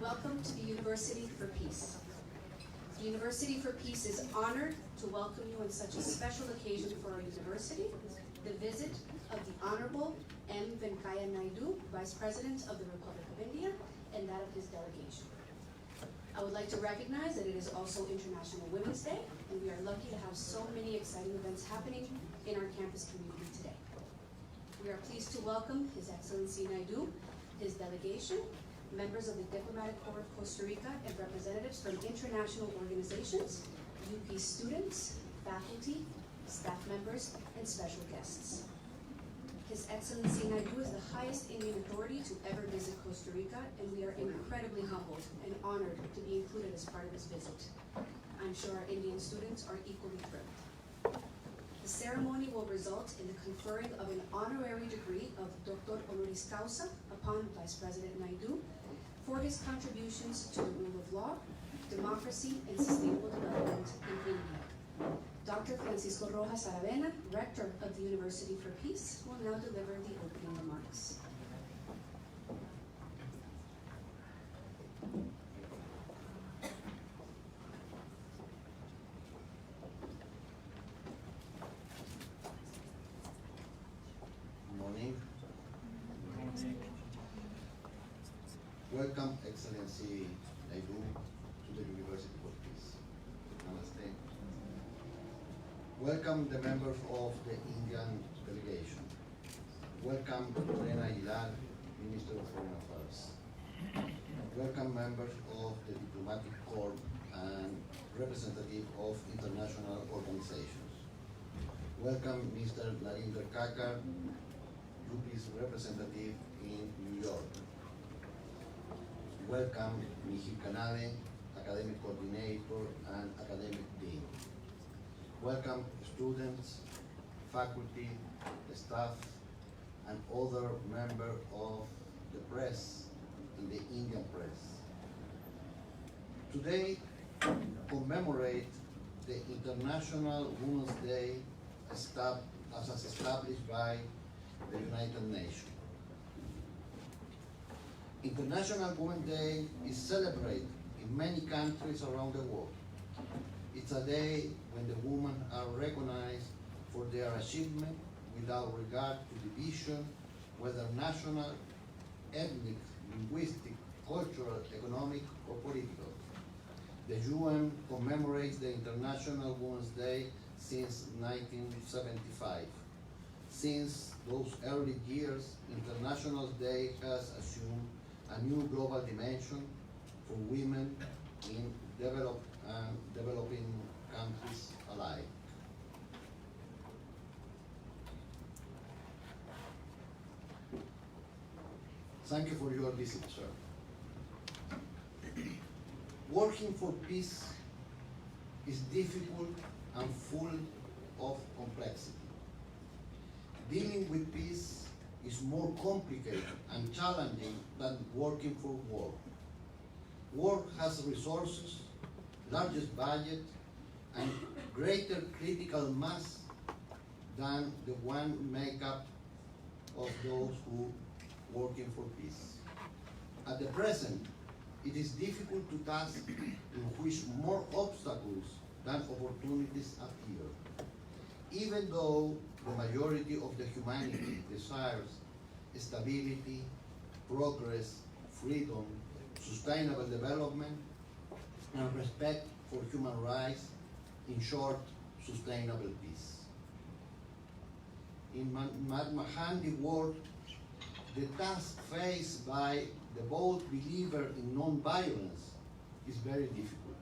Welcome to the University for Peace. The University for Peace is honored to welcome you on such a special occasion for our university, the visit of the Honorable M. Venkaya Naidu, Vice President of the Republic of India, and that of his delegation. I would like to recognize that it is also International Women's Day, and we are lucky to have so many exciting events happening in our campus community today. We are pleased to welcome His Excellency Naidu, his delegation, members of the Diplomatic Corps of Costa Rica, and representatives from international organizations, UP students, faculty, staff members, and special guests. His Excellency Naidu is the highest Indian authority to ever visit Costa Rica, and we are incredibly humbled and honored to be included as part of his visit. I'm sure our Indian students are equally thrilled. The ceremony will result in the conferring of an honorary degree of Dr. Honoris Causa upon Vice President Naidu for his contributions to the rule of law, democracy, and sustainable development in India. Dr. Francisco Rojas Aravena, Rector of the University for Peace, will now deliver the opening remarks. Good morning. Welcome, Excellency Naidu, to the University for Peace. Namaste. Welcome the members of the Indian delegation. Welcome Lorena Aguilar, Minister of Foreign Affairs. Welcome members of the Diplomatic Corps and representative of international organizations. Welcome Mr. Narinder Kakar, UP's representative in New York. Welcome Mihir Kanade, academic coordinator and academic dean. Welcome students, faculty, staff, and other members of the press and the Indian press. Today commemorate the International Women's Day as established by the United Nations. International Women's Day is celebrated in many countries around the world. It's a day when the women are recognized for their achievement without regard to division, whether national, ethnic, linguistic, cultural, economic, or political. The UN commemorates the International Women's Day since 1975. Since those early years, International Day has assumed a new global dimension for women in developed and developing countries alike. Thank you for your visit, sir. Working for peace is difficult and full of complexity. Dealing with peace is more complicated and challenging than working for war. War has resources, largest budget, and greater critical mass than the one makeup of those who working for peace. At the present, it is difficult to task in which more obstacles than opportunities appear. Even though the majority of the humanity desires stability, progress, freedom, sustainable development, and respect for human rights, in short, sustainable peace. In Mahatma Gandhi's world, the task faced by the bold believer in non-violence is very difficult.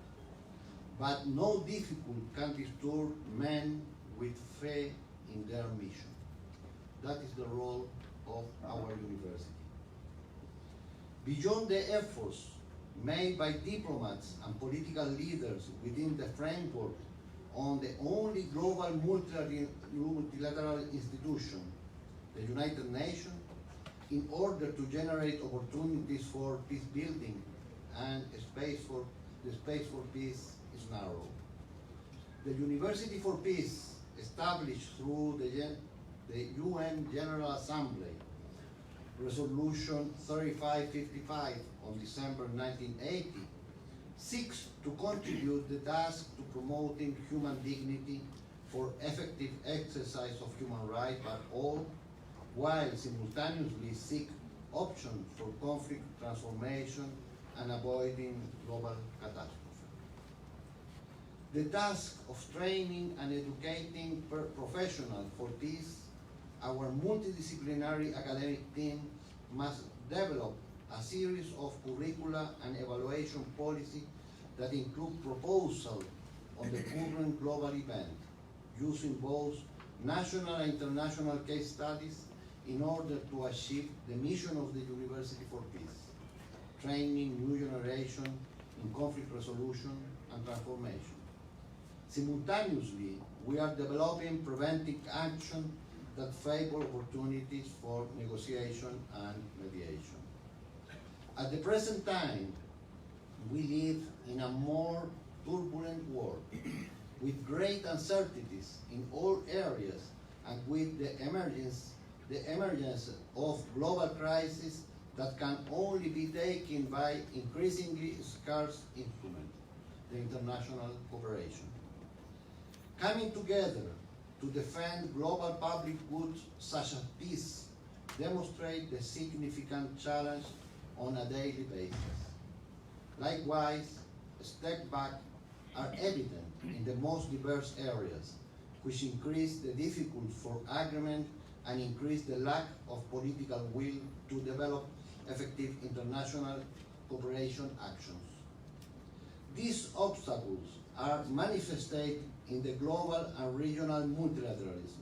But no difficult can disturb men with faith in their mission. That is the role of our university. Beyond the efforts made by diplomats and political leaders within the framework on the only global multilateral institution, the United Nations, in order to generate opportunities for peace building and the space for peace is narrow. The University for Peace, established through the UN General Assembly, Resolution 3555 on December 1980, seeks to contribute the task to promoting human dignity for effective exercise of human rights by all, while simultaneously seek options for conflict transformation and avoiding global catastrophe. The task of training and educating professionals for peace, our multidisciplinary academic team must develop a series of curricula and evaluation policy that include proposals on the current global event, using both national and international case studies in order to achieve the mission of the University for Peace, training new generation in conflict resolution and transformation. Simultaneously, we are developing preventive action that favor opportunities for negotiation and mediation. At the present time, we live in a more turbulent world with great uncertainties in all areas and with the emergence of global crises that can only be taken by increasingly scarce instrument, the international cooperation. Coming together to defend global public goods such as peace demonstrate the significant challenge on a daily basis. Likewise, steps back are evident in the most diverse areas, which increase the difficulty for agreement and increase the lack of political will to develop effective international cooperation actions. These obstacles are manifested in the global and regional multilateralism,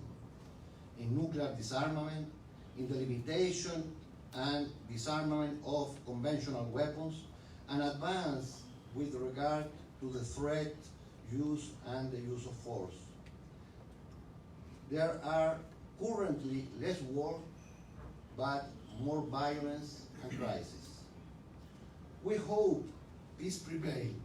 in nuclear disarmament, in the limitation and disarmament of conventional weapons, and advance with regard to the threat, use, and the use of force. There are currently less war, but more violence and crisis. We hope peace prevails.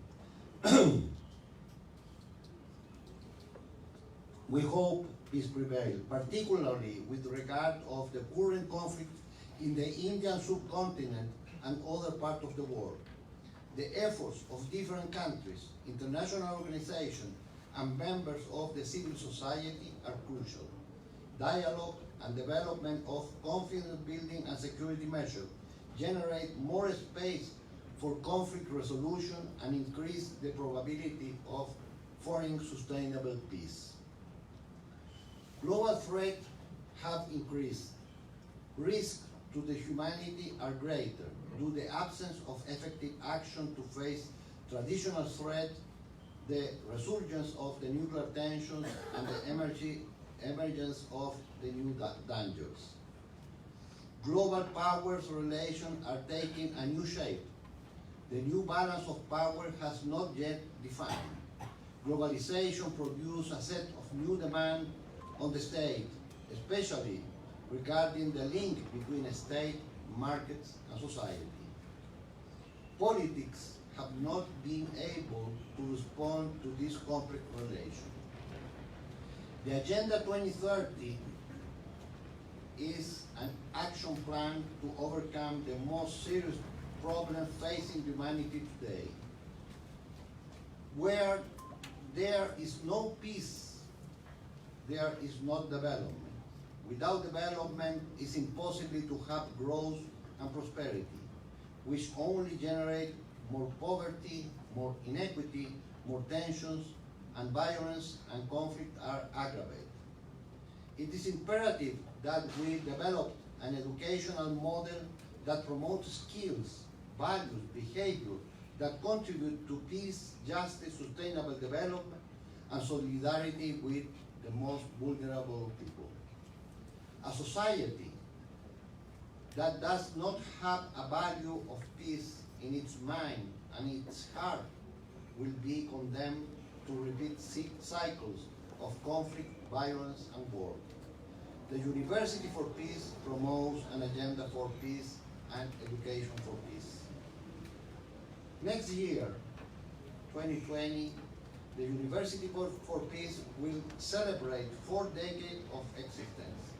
We hope peace prevails, particularly with regard of the current conflict in the Indian subcontinent and other parts of the world. The efforts of different countries, international organizations, and members of the civil society are crucial. Dialogue and development of confidence building and security measures generate more space for conflict resolution and increase the probability of foreign sustainable peace. Global threats have increased. Risks to the humanity are greater due to the absence of effective action to face traditional threats, the resurgence of the nuclear tensions, and the emergence of the new dangers. Global powers relations are taking a new shape. The new balance of power has not yet defined. Globalization produces a set of new demands on the state, especially regarding the link between state, markets, and society. Politics have not been able to respond to this complex relation. The Agenda 2030 is an action plan to overcome the most serious problems facing humanity today. Where there is no peace, there is not development. Without development, it's impossible to have growth and prosperity, which only generate more poverty, more inequity, more tensions, and violence and conflict are aggravated. It is imperative that we develop an educational model that promotes skills, values, behavior that contribute to peace, justice, sustainable development, and solidarity with the most vulnerable people. A society that does not have a value of peace in its mind and its heart will be condemned to repeat cycles of conflict, violence, and war. The University for Peace promotes an agenda for peace and education for peace. Next year, 2020, the University for Peace will celebrate 4 decades of existence,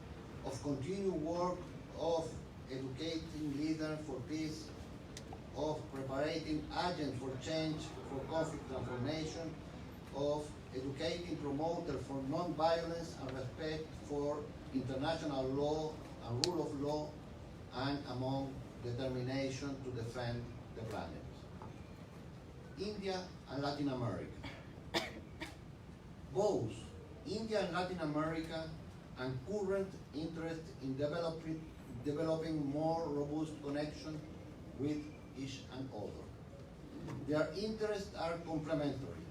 of continued work, of educating leaders for peace, of preparing agents for change, for conflict transformation, of educating promoters for non-violence and respect for international law and rule of law, and among determination to defend the planet. India and Latin America. Both India and Latin America and current interest in developing more robust connection with each and other. Their interests are complementary.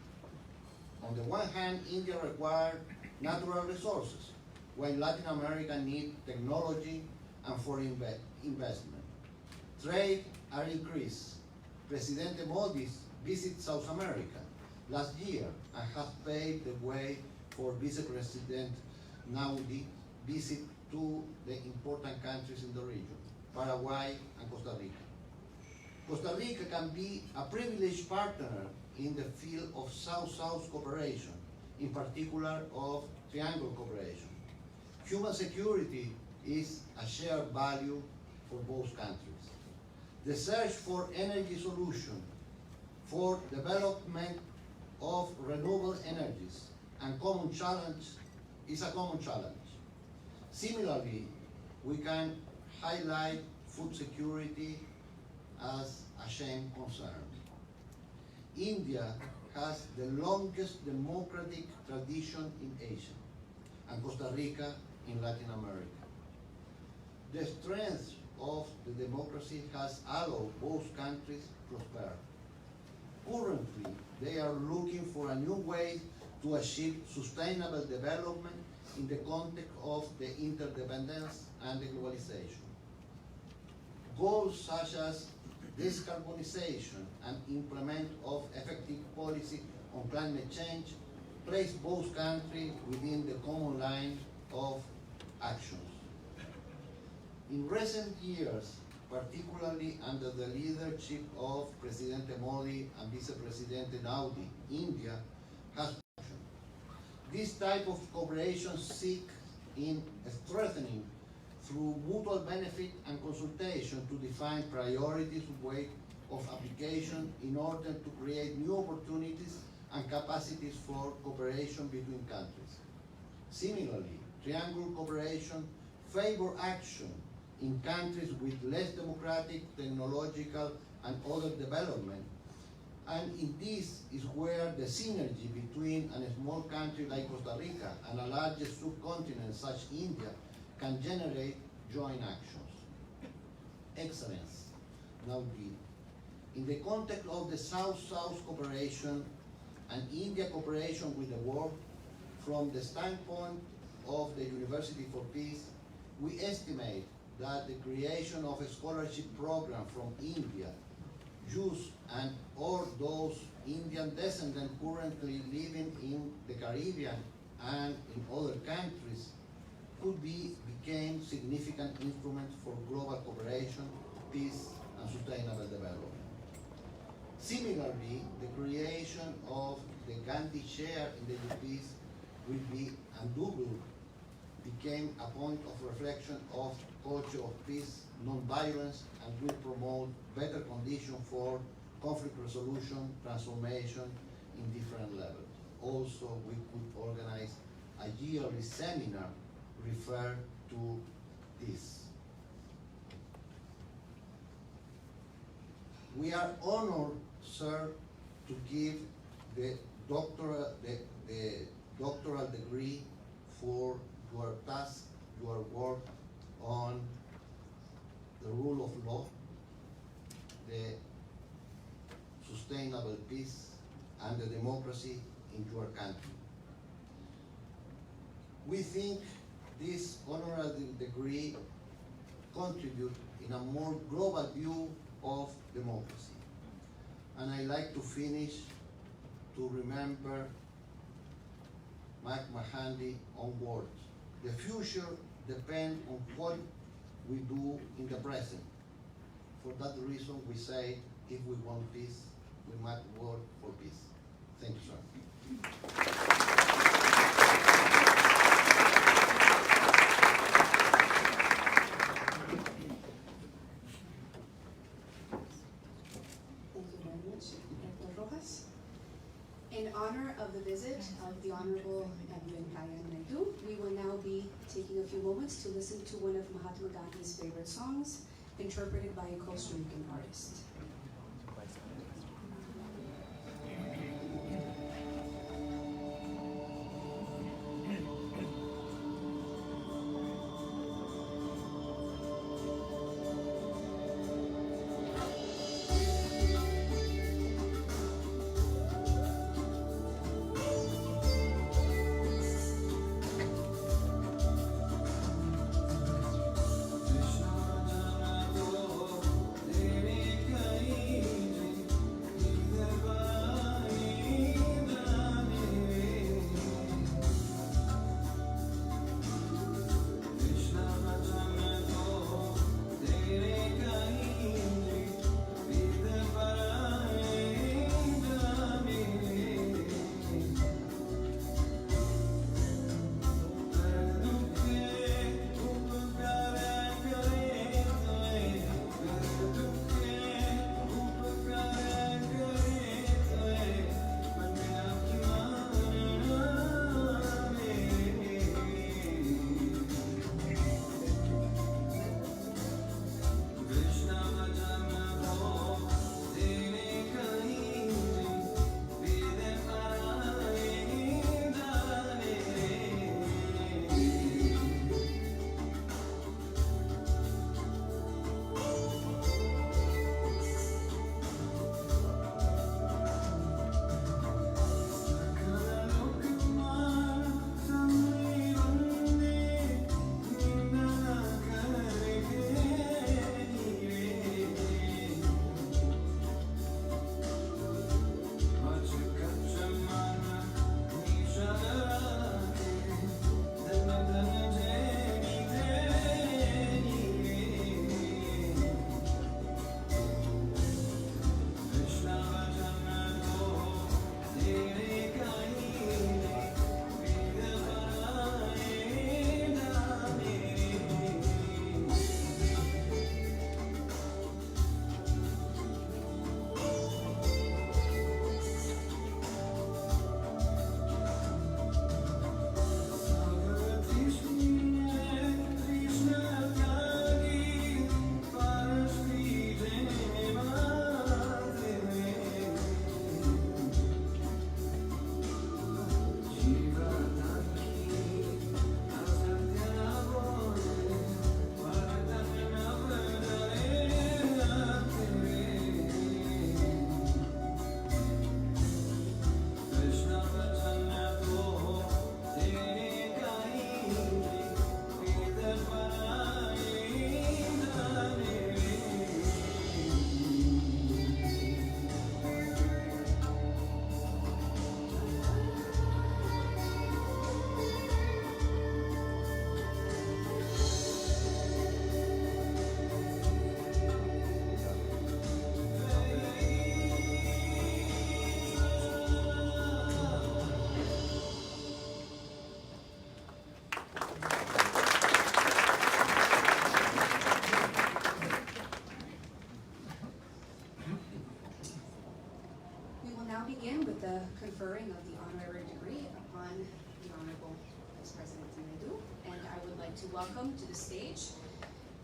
On the one hand, India requires natural resources, while Latin America needs technology and foreign investment. Trade are increased. President Modi visited South America last year and has paved the way for Vice President Naudi visit to the important countries in the region, Paraguay and Costa Rica. Costa Rica can be a privileged partner in the field of South-South cooperation, in particular of triangle cooperation. Human security is a shared value for both countries. The search for energy solution, for development of renewable energies and common challenge is a common challenge. Similarly, we can highlight food security as a shared concern. India has the longest democratic tradition in Asia, and Costa Rica in Latin America. The strength of the democracy has allowed both countries to prosper. Currently, they are looking for a new way to achieve sustainable development in the context of the interdependence and the globalization. Goals such as decarbonization and implement of effective policy on climate change place both countries within the common line of actions. In recent years, particularly under the leadership of President Modi and Vice President Naudi, India has action. This type of cooperation seeks in strengthening through mutual benefit and consultation to define priorities, way of application in order to create new opportunities and capacities for cooperation between countries. Similarly, triangle cooperation favors action in countries with less democratic, technological, and other development. And in this is where the synergy between a small country like Costa Rica and a larger subcontinent such India can generate joint actions. Excellence. Now, in the context of the South-South cooperation and India cooperation with the world, from the standpoint of the University for Peace, we estimate that the creation of a scholarship program from India, Jews and all those Indian descendants currently living in the Caribbean and in other countries became significant instruments for global cooperation, peace, and sustainable development. Similarly, the creation of the Gandhi Chair in the peace will be and became a point of reflection of culture of peace, non-violence, and will promote better conditions for conflict resolution, transformation in different levels. Also, we could organize a yearly seminar referred to this. We are honored, sir, to give the doctoral degree for your task, your work on the rule of law, the sustainable peace, and the democracy in your country. We think this honorary degree contributes in a more global view of democracy. And I like to finish to remember Mahatma Gandhi on words. The future depends on what we do in the present. For that reason, we say, if we want peace, we must work for peace. Thank you, sir. honor of the visit of the Honorable Naidu, we will now be taking a few moments to listen to one of Mahatma Gandhi's favorite songs, interpreted by a Costa Rican artist. The conferring of the honorary degree upon the Honorable Vice President Naidu, and I would like to welcome to the stage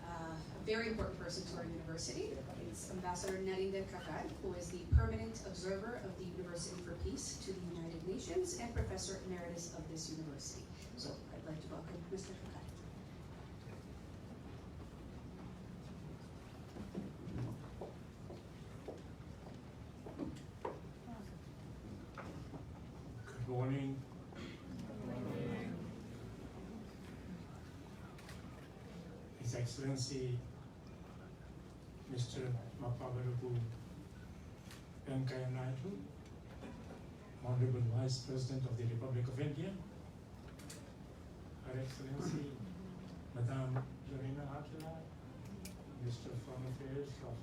a very important person to our university. It's Ambassador Narinda Kakad, who is the Permanent Observer of the University for Peace to the United Nations and Professor Emeritus of this university. So I'd like to welcome Mr. Kakad. Good morning. His Excellency Mr. Mapavarapu Venkaiah Naidu, Honorable Vice President of the Republic of India, Her Excellency Madame Lorena Atala, Minister of Foreign Affairs of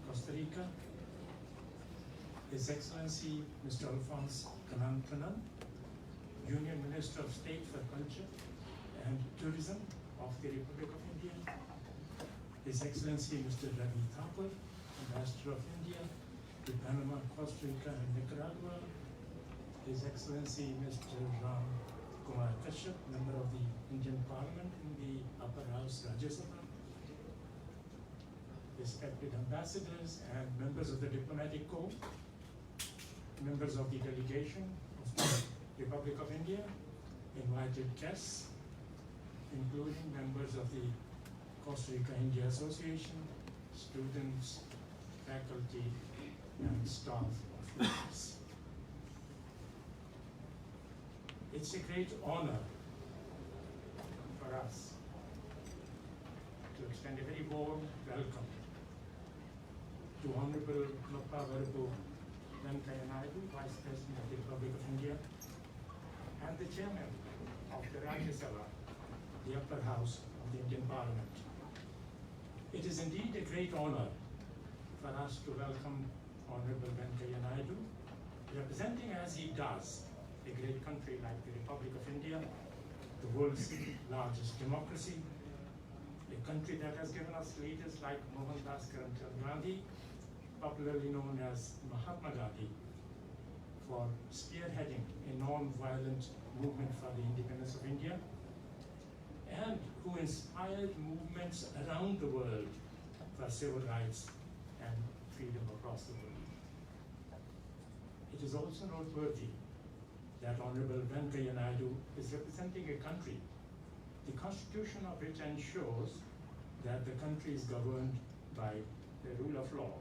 Costa Rica, His Excellency Mr. Alphonse Kanantanan, Union Minister of State for Culture and Tourism of the Republic of India, His Excellency Mr. Ravi Thakur, Ambassador of India to Panama, Costa Rica and Nicaragua, His Excellency Mr. Ram Kumar Kashyap, Member of the Indian Parliament in the Upper House, Rajya Sabha, respected ambassadors and members of the diplomatic corps, members of the delegation of the Republic of India, invited guests, including members of the Costa Rica India Association, students, faculty, and staff of Honoris. It's a great honor for us to extend a very warm welcome to Honorable Loppa Varapu Venkaiah Naidu, Vice President of the Republic of India, and the Chairman of the Rajya Sabha, the upper house of the Indian Parliament. It is indeed a great honor for us to welcome Honorable Venkaiah Naidu, representing as he does a great country like the Republic of India, the world's largest democracy, a country that has given us leaders like Mohandas Karamchand Gandhi, popularly known as Mahatma Gandhi, for spearheading a non-violent movement for the independence of India, and who inspired movements around the world for civil rights and freedom across the world. It is also noteworthy that Honorable Venkaiah Naidu is representing a country, the constitution of which ensures that the country is governed by the rule of law.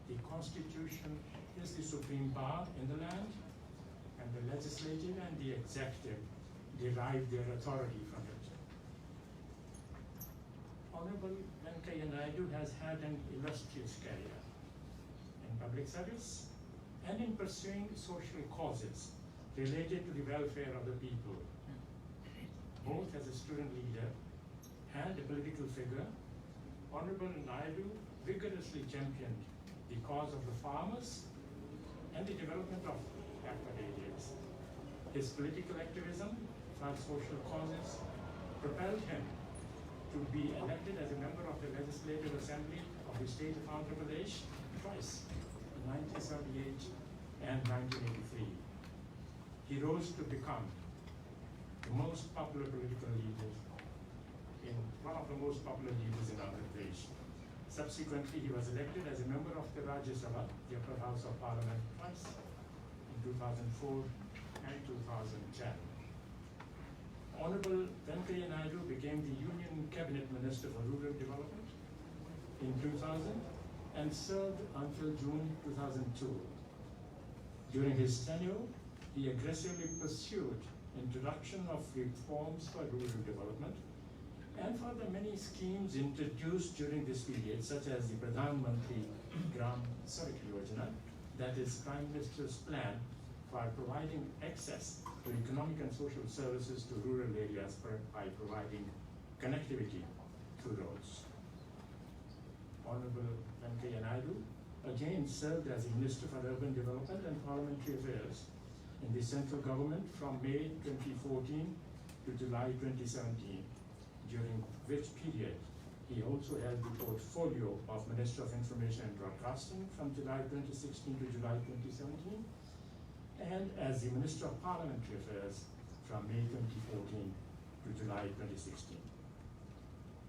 The constitution is the supreme power in the land, and the legislative and the executive derive their authority from it. Honorable Venkaiah Naidu has had an illustrious career in public service and in pursuing social causes related to the welfare of the people. Both as a student leader and a political figure, Honorable Naidu vigorously championed the cause of the farmers and the development of backward areas. His political activism for social causes propelled him to be elected as a member of the Legislative Assembly of the state of Andhra Pradesh twice, in 1978 and 1983. He rose to become the most popular political leader one of the most popular leaders in Andhra Pradesh. Subsequently, he was elected as a member of the Rajya Sabha, the upper house of parliament, twice, in 2004 and 2010. Honorable Venkaiah Naidu became the Union Cabinet Minister for Rural Development in 2000 and served until June 2002. During his tenure, he aggressively pursued introduction of reforms for rural development and for the many schemes introduced during this period, such as the Pradhan Mantri Gram Sadak Yojana, that is Prime Minister's plan for providing access to economic and social services to rural areas by providing connectivity through roads. Honorable Venkaiah Naidu again served as Minister for Urban Development and Parliamentary Affairs in the central government from May 2014 to July 2017, during which period he also held the portfolio of Minister of Information and Broadcasting from July 2016 to July 2017, and as the Minister of Parliamentary Affairs from May 2014 to July 2016.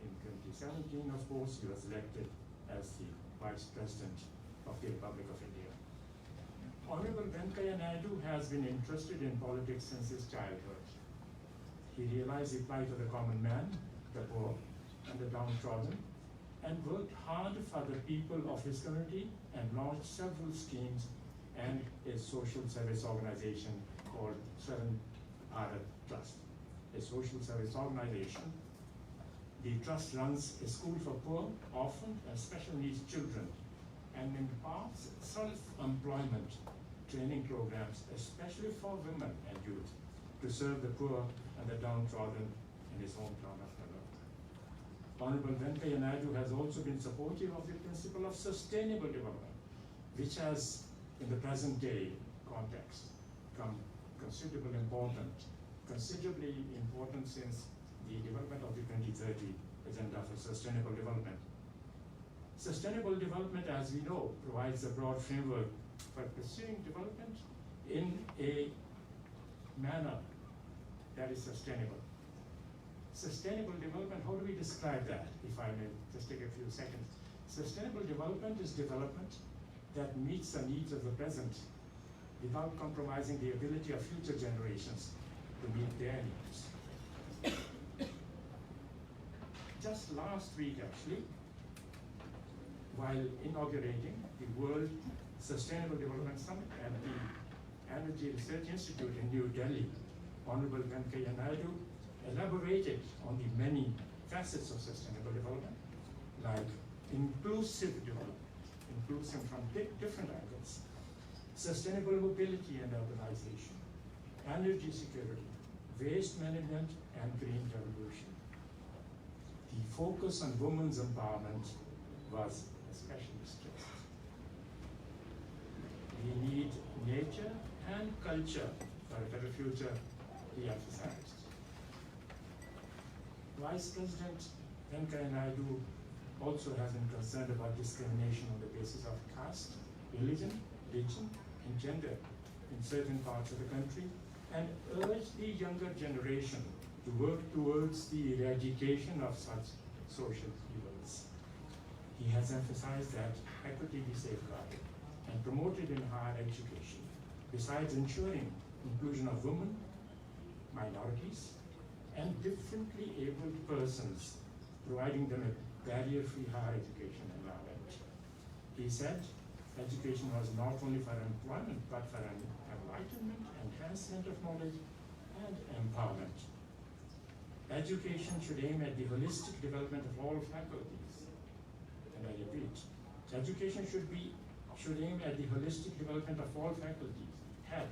In 2017, of course, he was elected as the Vice President of the Republic of India. Honorable Venkaiah Naidu has been interested in politics since his childhood. He realized the plight of the common man, the poor, and the downtrodden, and worked hard for the people of his community and launched several schemes and a social service organization called Swaran Bharat Trust, a social service organization. The trust runs a school for poor, orphan, and special needs children and imparts self-employment training programs, especially for women and youth, to serve the poor and the downtrodden in his hometown of Kannur. Honorable Venkaiah Naidu has also been supportive of the principle of sustainable development, which has, in the present day context, become considerably important since the development of the 2030 Agenda for Sustainable Development. Sustainable development, as we know, provides a broad framework for pursuing development in a manner that is sustainable. Sustainable development, how do we describe that, if I may just take a few seconds? Sustainable development is development that meets the needs of the present without compromising the ability of future generations to meet their needs. Just last week, actually, while inaugurating the World Sustainable Development Summit at the Energy Research Institute in New Delhi, Honorable Venkaiah Naidu elaborated on the many facets of sustainable development, like inclusive development, inclusive from different angles, sustainable mobility and urbanization, energy security, waste management, and green revolution. The focus on women's empowerment was especially stressed. We need nature and culture for a better future, he emphasized. Vice President Venkaiah Naidu also has been concerned about discrimination on the basis of caste, religion, and gender in certain parts of the country, and urged the younger generation to work towards the eradication of such social evils. He has emphasized that equity be safeguarded and promoted in higher education, besides ensuring inclusion of women, minorities, and differently abled persons, providing them a barrier-free higher education environment. He said education was not only for employment, but for enlightenment, enhancement of knowledge, and empowerment. Education should aim at the holistic development of all faculties. And I repeat, education should aim at the holistic development of all faculties, head,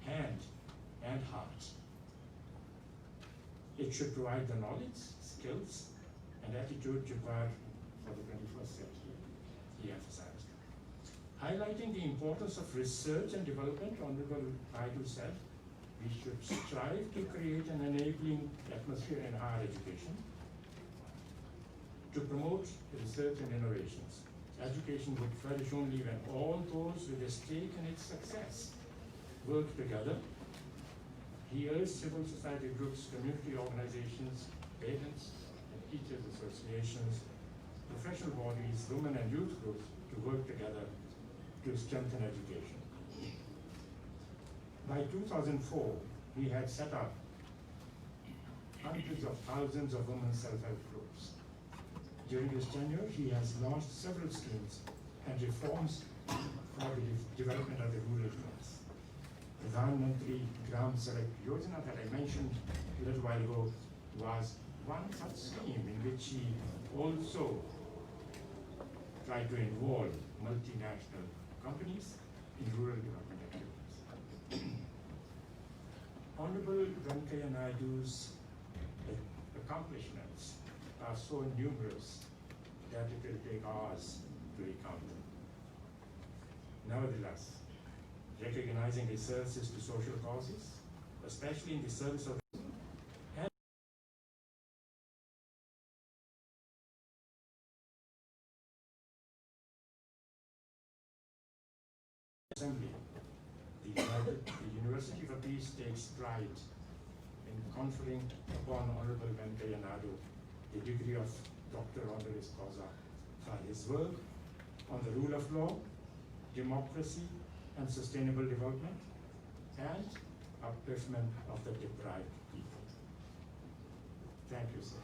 hand, and heart. It should provide the knowledge, skills, and attitude required for the 21st century, he emphasized. Highlighting the importance of research and development, Honorable Naidu said, we should strive to create an enabling atmosphere in higher education to promote research and innovations. Education would flourish only when all those with a stake in its success work together. He urged civil society groups, community organizations, parents, and teachers associations, professional bodies, women and youth groups to work together to strengthen education. By 2004, he had set up hundreds of thousands of women's self-help groups. During his tenure, he has launched several schemes and reforms for the development of the rural class. Pradhan Mantri Gram Sadak Yojana that I mentioned a little while ago was one such scheme in which he also tried to involve multinational companies in rural development activities. Honorable Venkaiah Naidu's accomplishments are so numerous that it will take hours to recount them. Nevertheless, recognizing his services to social causes, especially in the service of Assembly, the University for Peace takes pride in conferring upon Honorable Venkaiah Naidu the degree of Doctor Honoris Causa for his work on the rule of law, democracy, and sustainable development, and upliftment of the deprived people. Thank you, sir.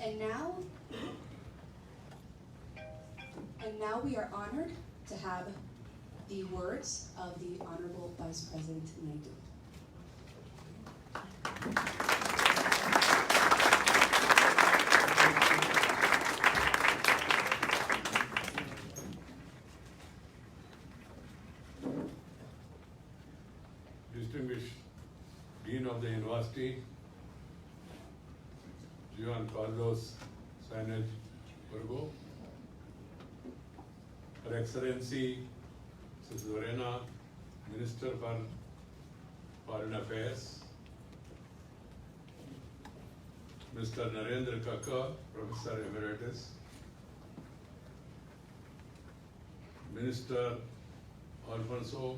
And now we are honored to have the words of the Honorable Vice President Naidu. Distinguished Dean of the University, Juan Carlos Sainz Burgo, Her Excellency Ms. Lorena, Minister for Foreign Affairs, Mr. Narendra Kaka, Professor Emeritus, Minister Alfonso,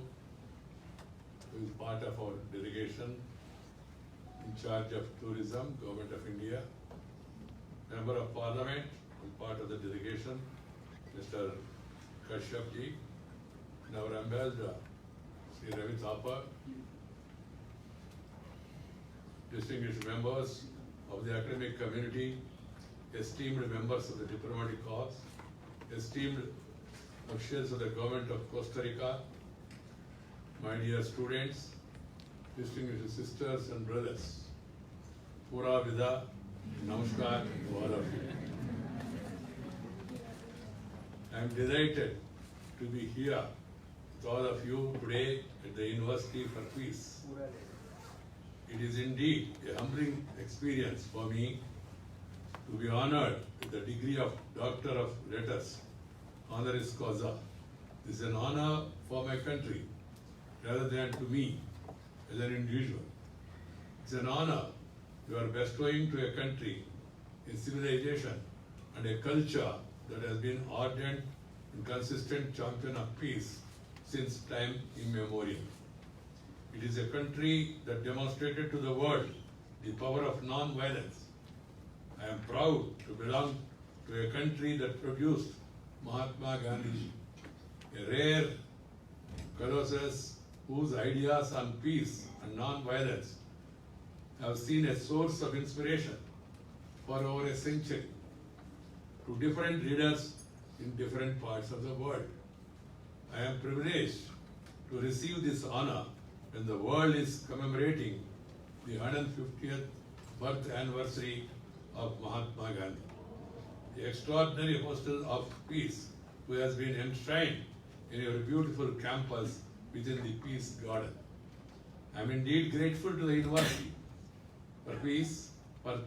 who is part of our delegation in charge of tourism, Government of India, Member of Parliament, who is part of the delegation, Mr. Kashyap ji, and our Ambassador, Sri Ravi Thapa, distinguished members of the academic community, esteemed members of the diplomatic corps, esteemed officials of the Government of Costa Rica, my dear students, distinguished sisters and brothers, Pura Vida, Namaskar to all of you. I am delighted to be here with all of you today at the University for Peace. It is indeed a humbling experience for me to be honored with the degree of Doctor of Letters, Honoris Causa. This is an honor for my country rather than to me as an individual. It's an honor you are bestowing to a country, a civilization, and a culture that has been ardent and consistent champion of peace since time immemorial. It is a country that demonstrated to the world the power of non-violence. I am proud to belong to a country that produced Mahatma Gandhi, a rare colossus whose ideas on peace and non-violence have seen a source of inspiration for over a century to different leaders in different parts of the world. I am privileged to receive this honor when the world is commemorating the 150th birth anniversary of Mahatma Gandhi, the extraordinary apostle of peace who has been enshrined in your beautiful campus within the Peace Garden. I am indeed grateful to the University for Peace for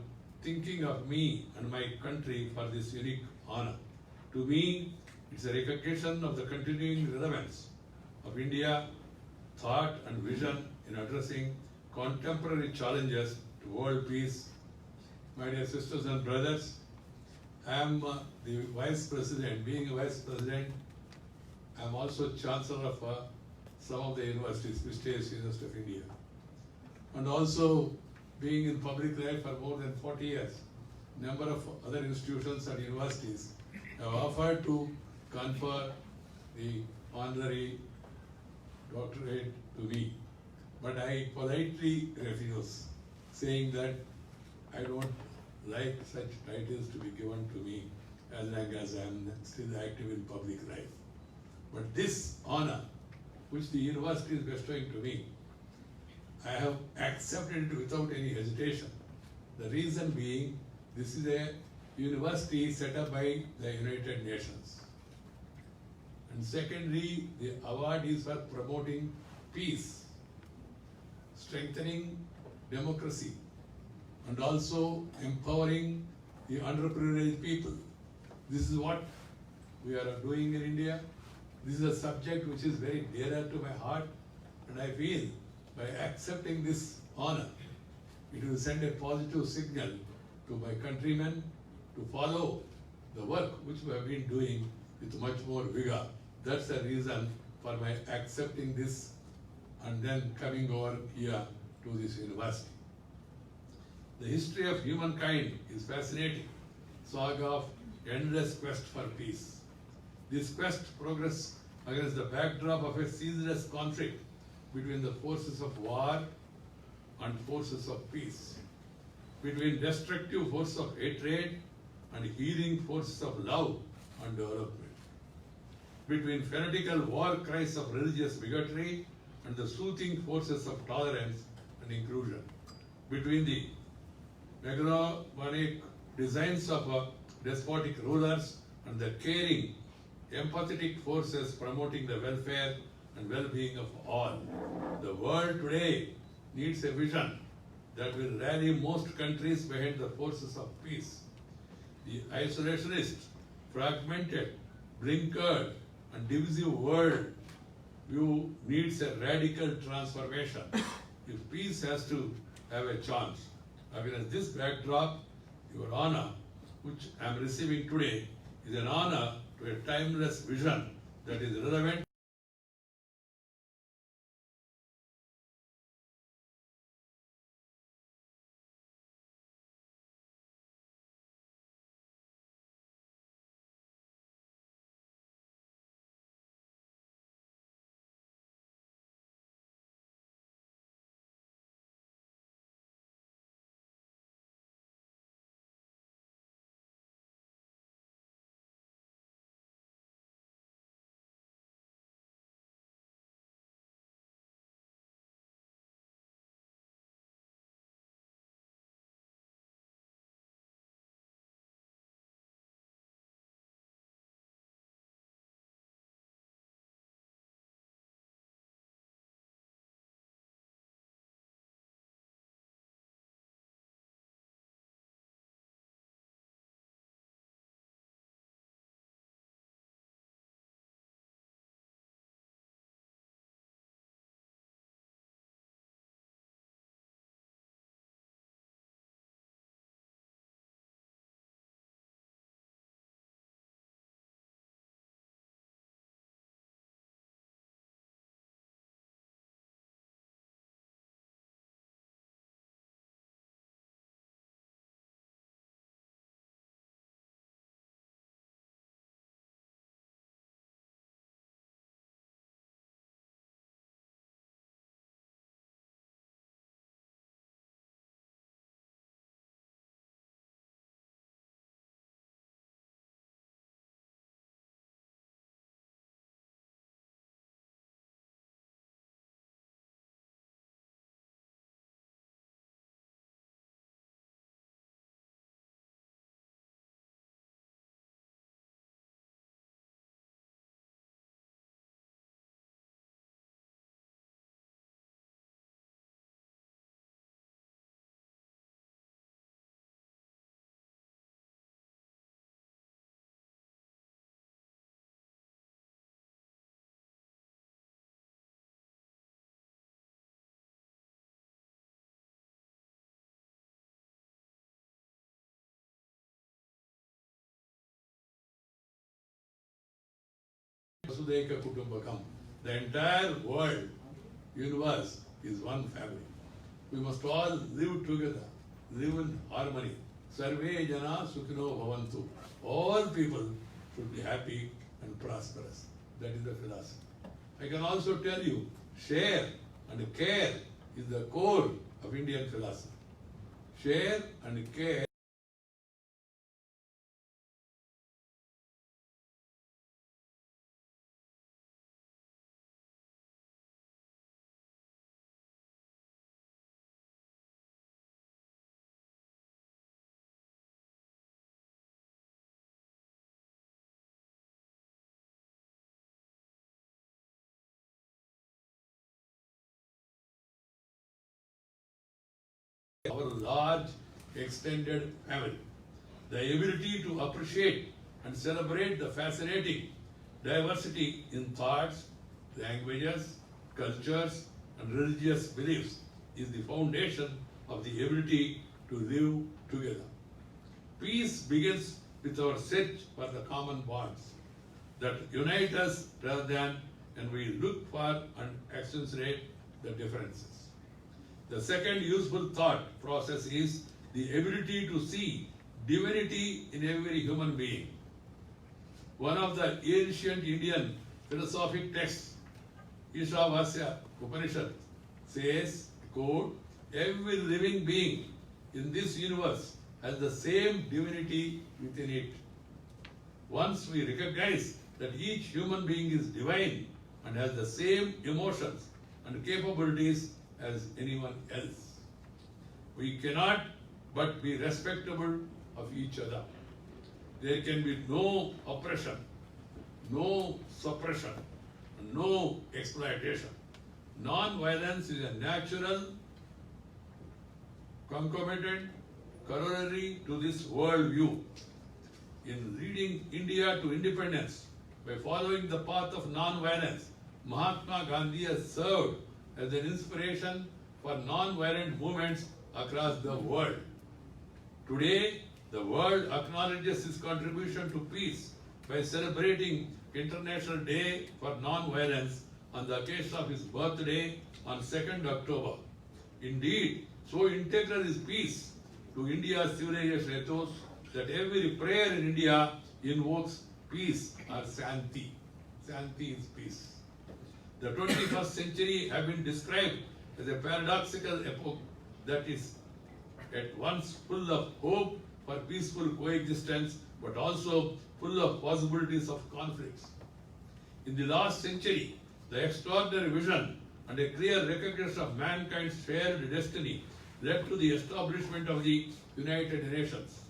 thinking of me and my country for this unique honor. To me, it's a recognition of the continuing relevance of India thought and vision in addressing contemporary challenges to world peace. My dear sisters and brothers, I am the Vice President. Being a Vice President, I am also Chancellor of some of the universities, prestigious University of India. And also being in public life for more than 40 years, number of other institutions and universities have offered to confer the honorary doctorate to me. But I politely refuse, saying that I don't like such titles to be given to me as long as I am still active in public life. But this honor, which the university is bestowing to me, I have accepted it without any hesitation. The reason being, this is a university set up by the United Nations. And secondly, the award is for promoting peace, strengthening democracy, and also empowering the underprivileged people. This is what we are doing in India. This is a subject which is very dear to my heart, and I feel by accepting this honor, it will send a positive signal to my countrymen to follow the work which we have been doing with much more vigor. That's the reason for my accepting this and then coming over here to this university. The history of humankind is fascinating, saga of endless quest for peace. This quest progressed against the backdrop of a ceaseless conflict between the forces of war and forces of peace, between destructive forces of hatred and healing forces of love and development. Between fanatical war cries of religious bigotry and the soothing forces of tolerance and inclusion. Between the megalomaniac designs of despotic rulers and the caring, empathetic forces promoting the welfare and well-being of all. The world today needs a vision that will rally most countries behind the forces of peace. The isolationist, fragmented, blinkered, and divisive world view needs a radical transformation if peace has to have a chance. Against this backdrop, your honor, which I am receiving today, is an honor to a timeless vision that is relevant. Vasudhaiva Kutumbakam. The entire world, universe, is one family. We must all live together, live in harmony. Sarve jana sukhino bhavantu. All people should be happy and prosperous. That is the philosophy. I can also tell you, share and care is the core of Indian philosophy. Share and care. Our large extended family. The ability to appreciate and celebrate the fascinating diversity in thoughts, languages, cultures, and religious beliefs is the foundation of the ability to live together. Peace begins with our search for the common bonds that unite us rather than and we look for and accentuate the differences. The second useful thought process is the ability to see divinity in every human being. One of the ancient Indian philosophic texts, Ishavasya Upanishad, says, quote, every living being in this universe has the same divinity within it. Once we recognize that each human being is divine and has the same emotions and capabilities as anyone else, we cannot but be respectable of each other. There can be no oppression, no suppression, no exploitation. Non-violence is a natural, concomitant corollary to this worldview. In leading India to independence by following the path of non-violence, Mahatma Gandhi has served as an inspiration for non-violent movements across the world. Today, the world acknowledges his contribution to peace by celebrating International Day for Non-Violence on the occasion of his birthday on 2nd October. Indeed, so integral is peace to India's civilization ethos that every prayer in India invokes peace or Shanti. Shanti is peace. The 21st century has been described as a paradoxical epoch that is at once full of hope for peaceful coexistence, but also full of possibilities of conflicts. In the last century, the extraordinary vision and a clear recognition of mankind's shared destiny led to the establishment of the United Nations.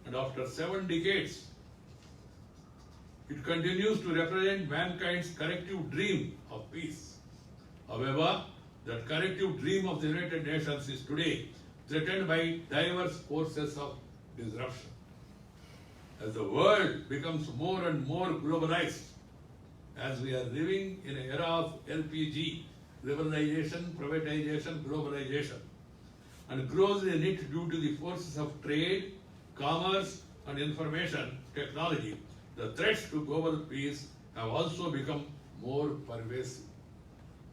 And after 7 decades, it continues to represent mankind's collective dream of peace. However, that collective dream of the United Nations is today threatened by diverse forces of disruption. As the world becomes more and more globalized, as we are living in an era of LPG, liberalization, privatization, globalization, and grows in it due to the forces of trade, commerce, and information technology, the threats to global peace have also become more pervasive.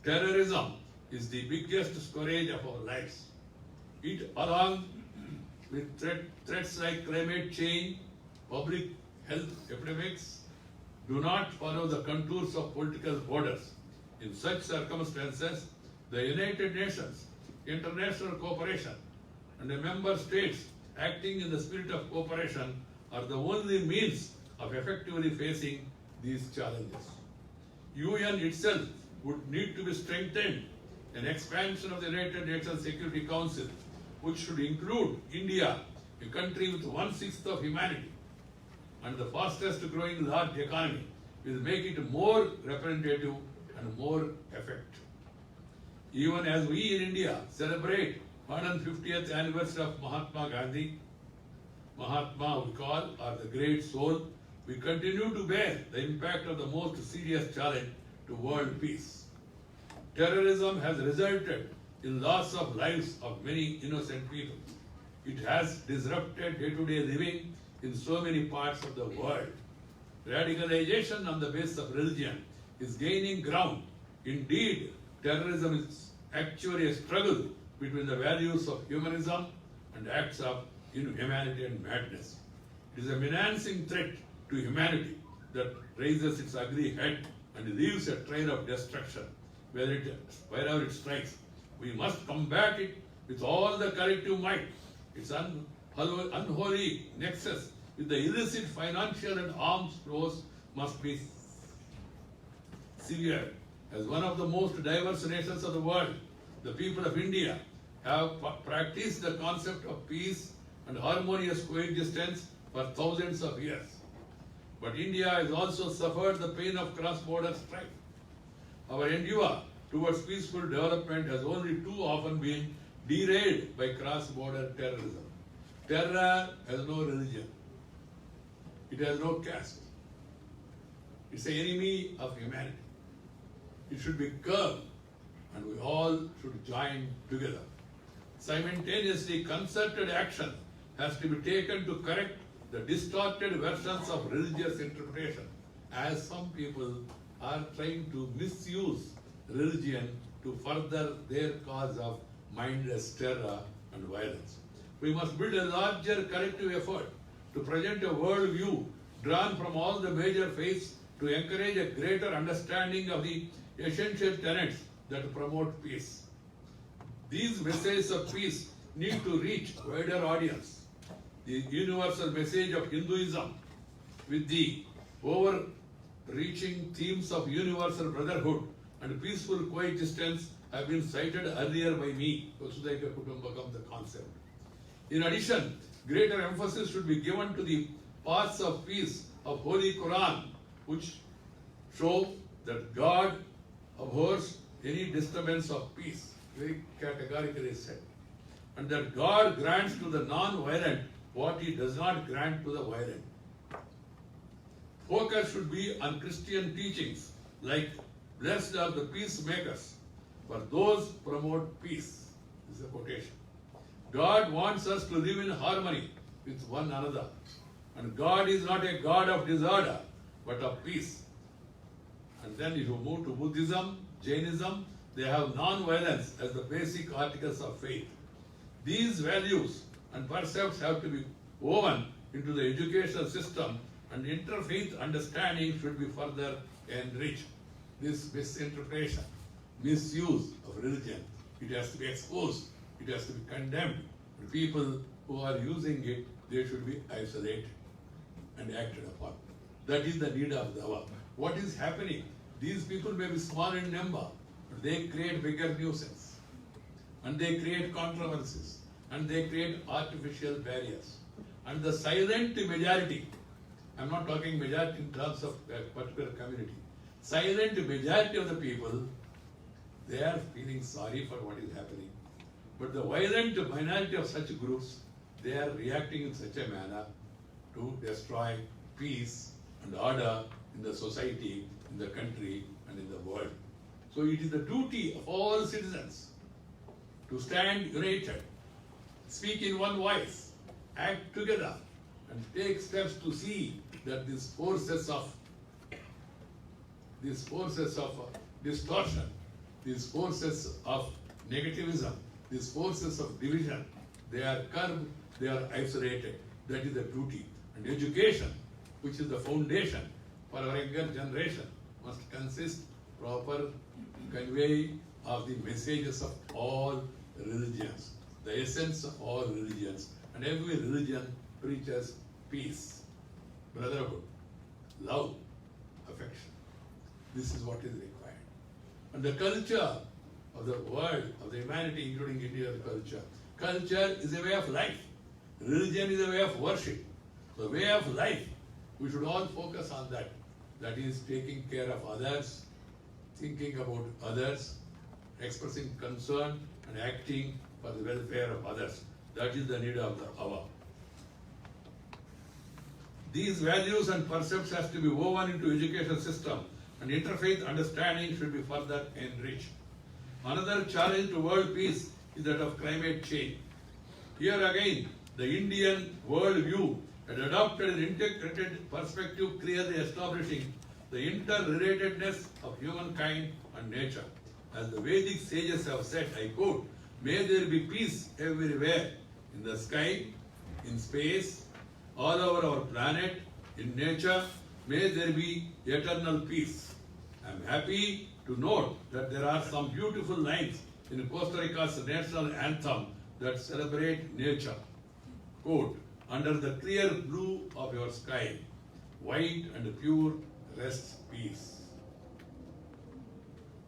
Terrorism is the biggest scourge of our lives. It, along with threats like climate change, public health epidemics, do not follow the contours of political borders. In such circumstances, the United Nations, international cooperation, and the member states acting in the spirit of cooperation are the only means of effectively facing these challenges. UN itself would need to be strengthened. An expansion of the United Nations Security Council, which should include India, a country with 1/6 of humanity and the fastest growing large economy, will make it more representative and more effective. Even as we in India celebrate 150th anniversary of Mahatma Gandhi, Mahatma we call, or the great soul, we continue to bear the impact of the most serious challenge to world peace. Terrorism has resulted in loss of lives of many innocent people. It has disrupted day-to-day living in so many parts of the world. Radicalization on the basis of religion is gaining ground. Indeed, terrorism is actually a struggle between the values of humanism and acts of inhumanity and madness. It is a menacing threat to humanity that raises its ugly head and leaves a trail of destruction wherever it strikes. We must combat it with all the collective might. Its unholy nexus with the illicit financial and arms flows must be severed. As one of the most diverse nations of the world, the people of India have practiced the concept of peace and harmonious coexistence for thousands of years. But India has also suffered the pain of cross-border strife. Our endeavor towards peaceful development has only too often been derailed by cross-border terrorism. Terror has no religion. It has no caste. It's an enemy of humanity. It should be curbed, and we all should join together. Simultaneously, concerted action has to be taken to correct the distorted versions of religious interpretation, as some people are trying to misuse religion to further their cause of mindless terror and violence. We must build a larger collective effort to present a worldview drawn from all the major faiths to encourage a greater understanding of the essential tenets that promote peace. These messages of peace need to reach wider audience. the universal message of Hinduism with the overreaching themes of universal brotherhood and peaceful coexistence have been cited earlier by me, Vasudhaiva Kutumbakam, the concept. In addition, greater emphasis should be given to the paths of peace of Holy Quran, which show that God abhors any disturbance of peace, very categorically said, and that God grants to the non-violent what He does not grant to the violent. Focus should be on Christian teachings like blessed are the peacemakers, for those promote peace. This is a quotation. God wants us to live in harmony with one another. And God is not a God of disorder, but of peace. And then if you move to Buddhism, Jainism, they have non-violence as the basic articles of faith. These values and percepts have to be woven into the educational system, and interfaith understanding should be further enriched. This misinterpretation, misuse of religion, it has to be exposed, it has to be condemned. The people who are using it, they should be isolated and acted upon. That is the need of the hour. What is happening? These people may be small in number, but they create bigger nuisance, and they create controversies, and they create artificial barriers. And the silent majority, I'm not talking majority in terms of a particular community, silent majority of the people, they are feeling sorry for what is happening. But the violent minority of such groups, they are reacting in such a manner to destroy peace and order in the society, in the country, and in the world. So it is the duty of all citizens to stand united, speak in one voice, act together, and take steps to see that these forces of distortion, these forces of negativism, these forces of division, they are curbed, they are isolated. That is the duty. And education, which is the foundation for our younger generation, must consist proper conveying of the messages of all religions, the essence of all religions. And every religion preaches peace, brotherhood, love, affection. This is what is required. And the culture of the world, of the humanity, including Indian culture, culture is a way of life. Religion is a way of worship. The way of life, we should all focus on that. That is taking care of others, thinking about others, expressing concern and acting for the welfare of others. That is the need of the hour. These values and percepts has to be woven into education system, and interfaith understanding should be further enriched. Another challenge to world peace is that of climate change. Here again, the Indian worldview had adopted an integrated perspective, clearly establishing the interrelatedness of humankind and nature. As the Vedic sages have said, I quote, "May there be peace everywhere, in the sky, in space, all over our planet, in nature, may there be eternal peace." I am happy to note that there are some beautiful lines in Costa Rica's national anthem that celebrate nature. Quote, "Under the clear blue of your sky, white and pure rests peace."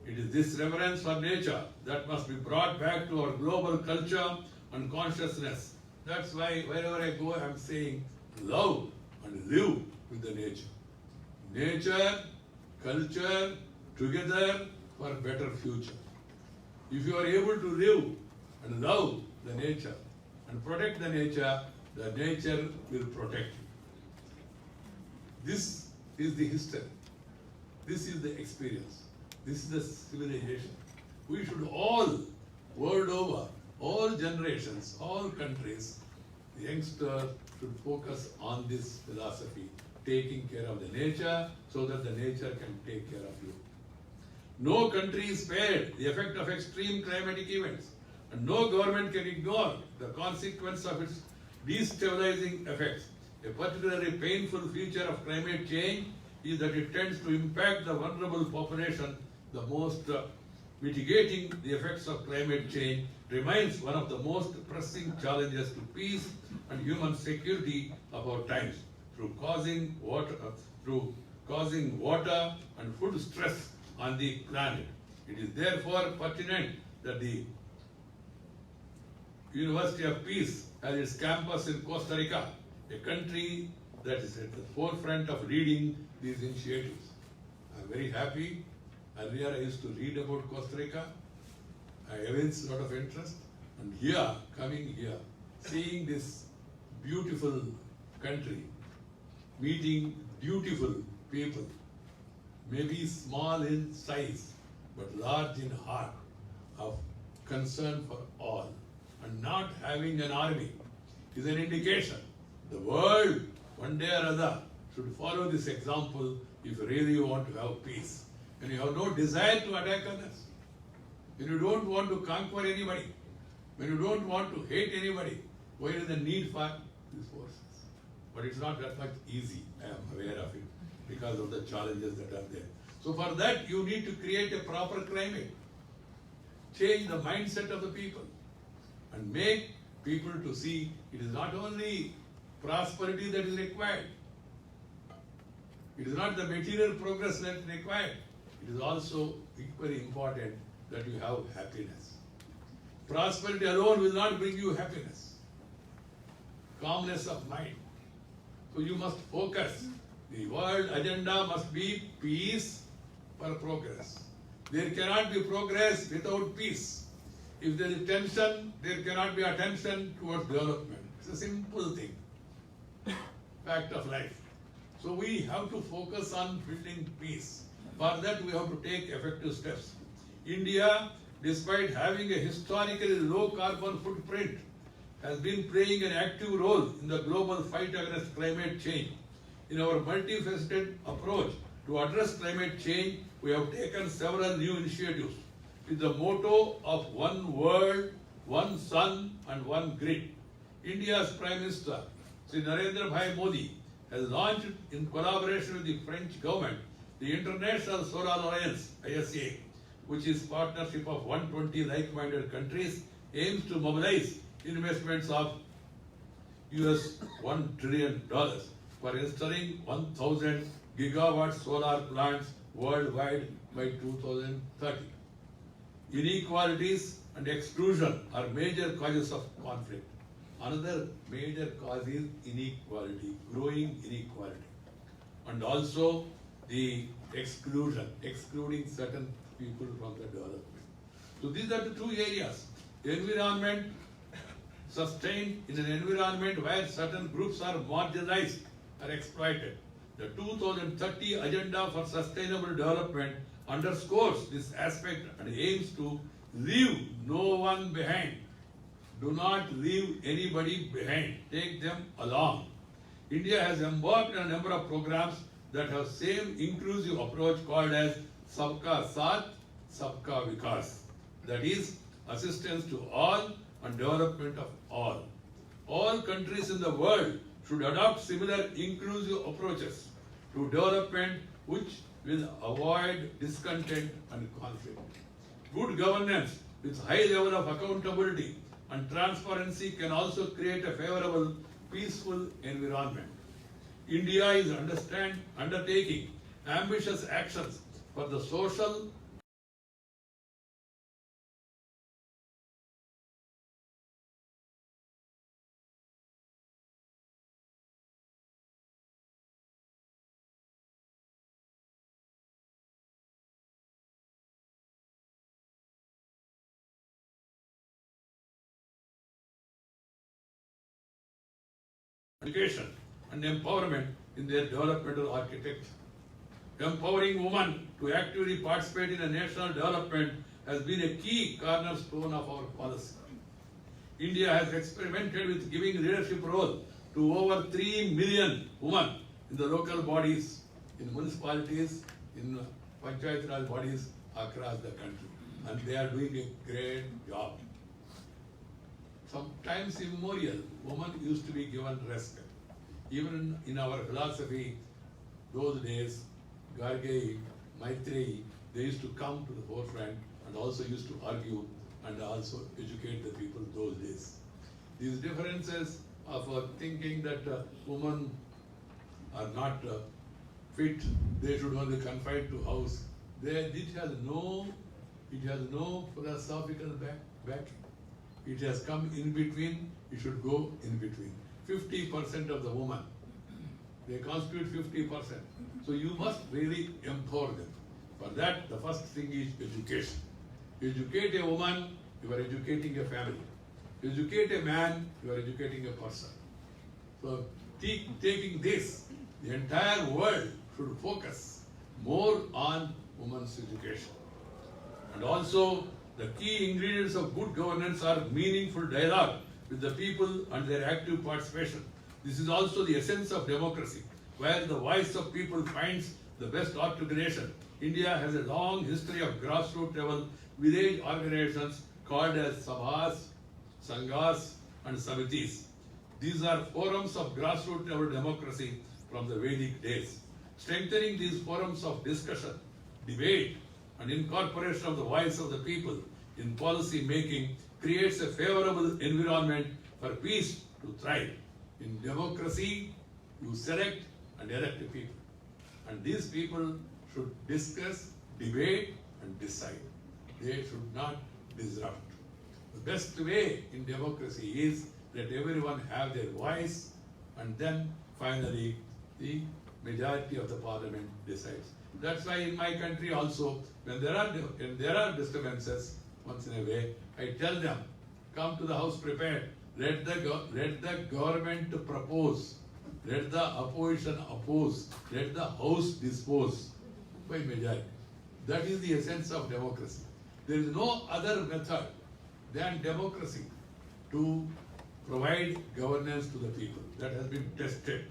It is this reverence for nature that must be brought back to our global culture and consciousness. That's why wherever I go, I'm saying love and live with the nature. Nature, culture, together for a better future. If you are able to live and love the nature and protect the nature will protect you. This is the history. This is the experience. This is the civilization. We should all, world over, all generations, all countries, the youngsters should focus on this philosophy, taking care of the nature so that the nature can take care of you. No country is spared the effect of extreme climatic events, and no government can ignore the consequence of its destabilizing effects. A particularly painful feature of climate change is that it tends to impact the vulnerable population the most mitigating the effects of climate change remains one of the most pressing challenges to peace and human security of our times through causing water and food stress on the planet. It is therefore pertinent that the University of Peace has its campus in Costa Rica, a country that is at the forefront of leading these initiatives. I am very happy. Earlier I used to read about Costa Rica. I evinced a lot of interest. And here, coming here, seeing this beautiful country, meeting beautiful people, maybe small in size, but large in heart, of concern for all, and not having an army is an indication the world, one day or other, should follow this example if really you want to have peace. When you have no desire to attack others, when you don't want to conquer anybody, when you don't want to hate anybody, why is the need for these forces? But it's not that much easy, I am aware of it, because of the challenges that are there. So for that, you need to create a proper climate, change the mindset of the people, and make people to see it is not only prosperity that is required, it is not the material progress that is required, it is also equally important that you have happiness. Prosperity alone will not bring you happiness, calmness of mind. So you must focus. The world agenda must be peace for progress. There cannot be progress without peace. If there is tension, there cannot be attention towards development. It's a simple thing, fact of life. So we have to focus on building peace. For that we have to take effective steps. India, despite having a historically low carbon footprint, has been playing an active role in the global fight against climate change. In our multifaceted approach to address climate change, we have taken several new initiatives with the motto of one world, one sun and one grid. India's Prime Minister, Sri Narendra Bhai Modi, has launched in collaboration with the French government the International Solar Alliance, ISA, which is partnership of 120 like-minded countries, aims to mobilize investments of US $1 trillion for installing 1,000 gigawatt solar plants worldwide by 2030. Inequalities and exclusion are major causes of conflict. Another major cause is inequality, growing inequality. And also the excluding certain people from the development. So these are the two areas. Environment, sustained in an environment where certain groups are marginalized or exploited. The 2030 Agenda for Sustainable Development underscores this aspect and aims to leave no one behind. Do not leave anybody behind. Take them along. India has embarked on a number of programs that have same inclusive approach called as Sabka Saath, Sabka Vikas. That is, assistance to all and development of all. All countries in the world should adopt similar inclusive approaches to development which will avoid discontent and conflict. Good governance with high level of accountability and transparency can also create a favorable, peaceful environment. India is undertaking ambitious actions for the social education and empowerment in their developmental architecture. Empowering women to actively participate in a national development has been a key cornerstone of our policy. India has experimented with giving leadership role to over 3 million women in the local bodies, in municipalities, in Panchayat Raj bodies across the country. And they are doing a great job. Sometimes immemorial, women used to be given respect. Even in our philosophy, those days, Garge, Maitreyi, they used to come to the forefront and also used to argue and also educate the people those days. These differences of thinking that women are not fit, they should only confine to house, it has no philosophical backing. It has come in between, it should go in between. 50% of the women, they constitute 50%. So you must really empower them. For that, the first thing is education. Educate a woman, you are educating a family. Educate a man, you are educating a person. So taking this, the entire world should focus more on women's education. And also, the key ingredients of good governance are meaningful dialogue with the people and their active participation. This is also the essence of democracy, where the voice of people finds the best articulation. India has a long history of grassroots level village organizations called as sabhas, sanghas, and samitis. These are forums of grassroots level democracy from the Vedic days. Strengthening these forums of discussion, debate, and incorporation of the voice of the people in policy making creates a favorable environment for peace to thrive. In democracy, you select and elect people. And these people should discuss, debate, and decide. They should not disrupt. The best way in democracy is that everyone have their voice, and then finally the majority of the parliament decides. That's why in my country also, when there are disturbances, once in a way, I tell them, come to the house prepared. Let the government propose. Let the opposition oppose. Let the house dispose by majority. That is the essence of democracy. There is no other method than democracy to provide governance to the people. That has been tested.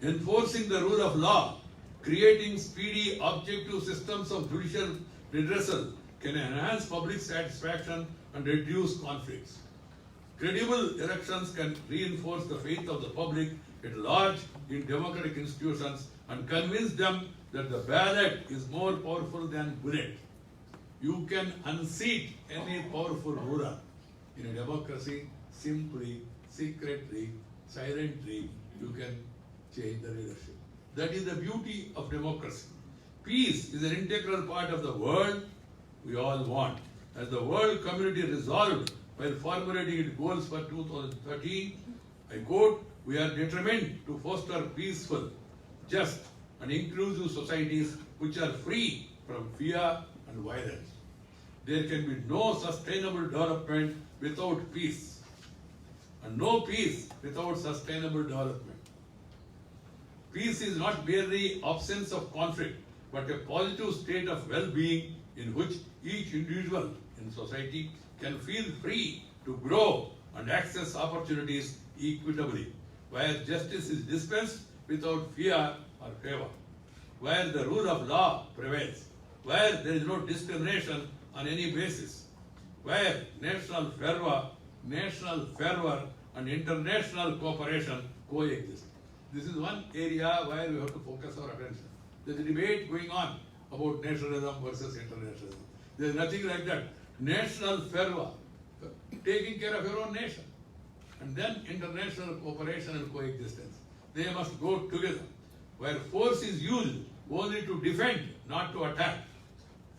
Enforcing the rule of law, creating speedy, objective systems of judicial redressal can enhance public satisfaction and reduce conflicts. Credible elections can reinforce the faith of the public at large in democratic institutions and convince them that the ballot is more powerful than bullet. You can unseat any powerful ruler. In a democracy, simply, secretly, silently, you can change the leadership. That is the beauty of democracy. Peace is an integral part of the world we all want. As the world community resolved while formulating its goals for 2013, I quote, "We are determined to foster peaceful, just, and inclusive societies which are free from fear and violence. There can be no sustainable development without peace, and no peace without sustainable development. Peace is not merely absence of conflict, but a positive state of well-being in which each individual in society can feel free to grow and access opportunities equitably, where justice is dispensed without fear or favor, where the rule of law prevails, where there is no discrimination on any basis, where national fervor and international cooperation coexist." This is one area where we have to focus our attention. There's a debate going on about nationalism versus internationalism. There's nothing like that. National fervor, taking care of your own nation, and then international cooperation and coexistence. They must go together. Where force is used only to defend, not to attack.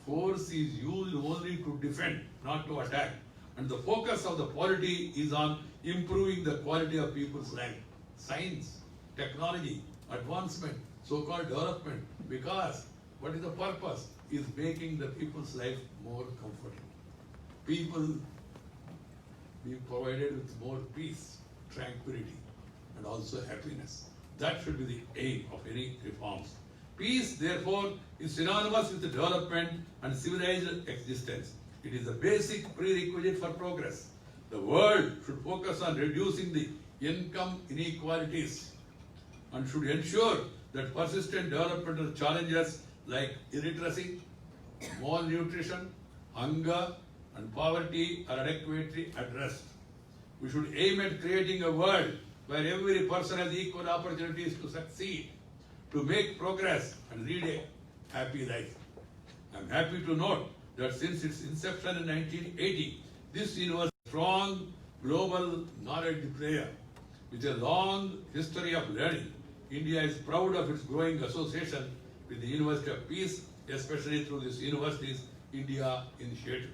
Force is used only to defend, not to attack. And the focus of the polity is on improving the quality of people's life. Science, technology, advancement, so-called development. Because what is the purpose? Is making the people's life more comfortable. People be provided with more peace, tranquility, and also happiness. That should be the aim of any reforms. Peace, therefore, is synonymous with development and civilized existence. It is a basic prerequisite for progress. The world should focus on reducing the income inequalities and should ensure that persistent developmental challenges like illiteracy, malnutrition, hunger, and poverty are adequately addressed. We should aim at creating a world where every person has equal opportunities to succeed, to make progress and lead a happy life. I'm happy to note that since its inception in 1980, this university is a strong global knowledge player with a long history of learning. India is proud of its growing association with the University of Peace, especially through this university's India initiative.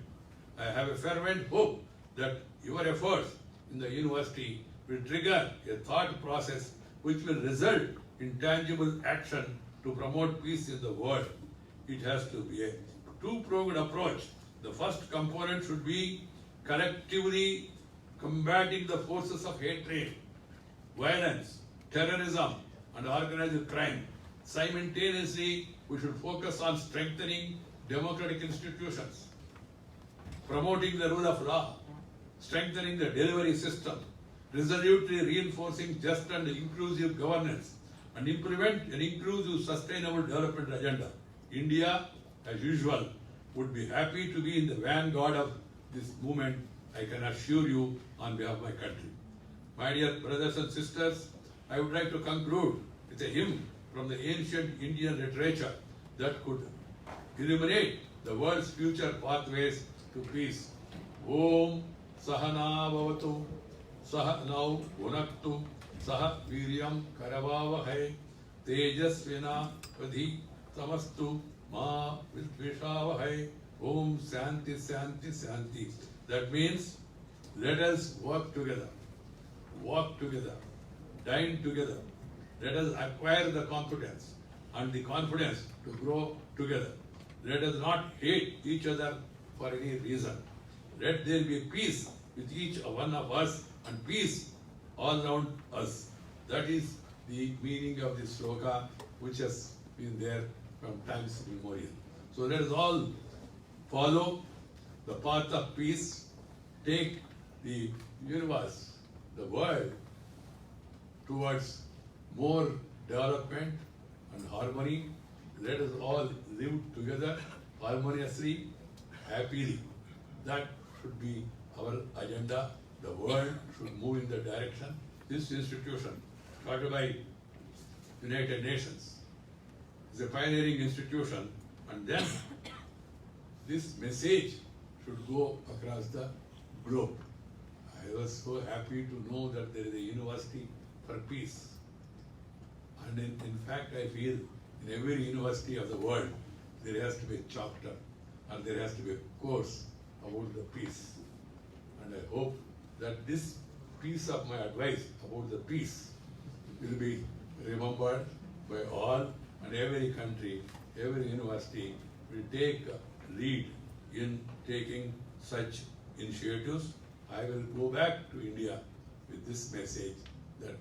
I have a fervent hope that your efforts in the university will trigger a thought process which will result in tangible action to promote peace in the world. It has to be a two-pronged approach. The first component should be collectively combating the forces of hatred, violence, terrorism, and organized crime. Simultaneously, we should focus on strengthening democratic institutions, promoting the rule of law, strengthening the delivery system, resolutely reinforcing just and inclusive governance, and implement an inclusive sustainable development agenda. India, as usual, would be happy to be in the vanguard of this movement, I can assure you on behalf of my country. My dear brothers and sisters, I would like to conclude with a hymn from the ancient Indian literature that could illuminate the world's future pathways to peace. Om Sahana Bhavatu Sahanau Bhunaktu Sah Viryam Karavavahai Tejasvina Vadhi Tamastu Ma Vidvishavahai Om Santi Santi Santi. That means let us work together, dine together. Let us acquire the competence and the confidence to grow together. Let us not hate each other for any reason. Let there be peace with each one of us and peace all around us. That is the meaning of this sloka, which has been there from times immemorial. So let us all follow the path of peace, take the universe, the world, towards more development and harmony. Let us all live together harmoniously, happily. That should be our agenda. The world should move in that direction. This institution, started by United Nations, is a pioneering institution, and then this message should go across the globe. I was so happy to know that there is a university for peace. And in fact, I feel in every university of the world, there has to be a chapter and there has to be a course about the peace. And I hope that this piece of my advice about the peace will be remembered by all, and every country, every university will take lead in taking such initiatives. I will go back to India with this message that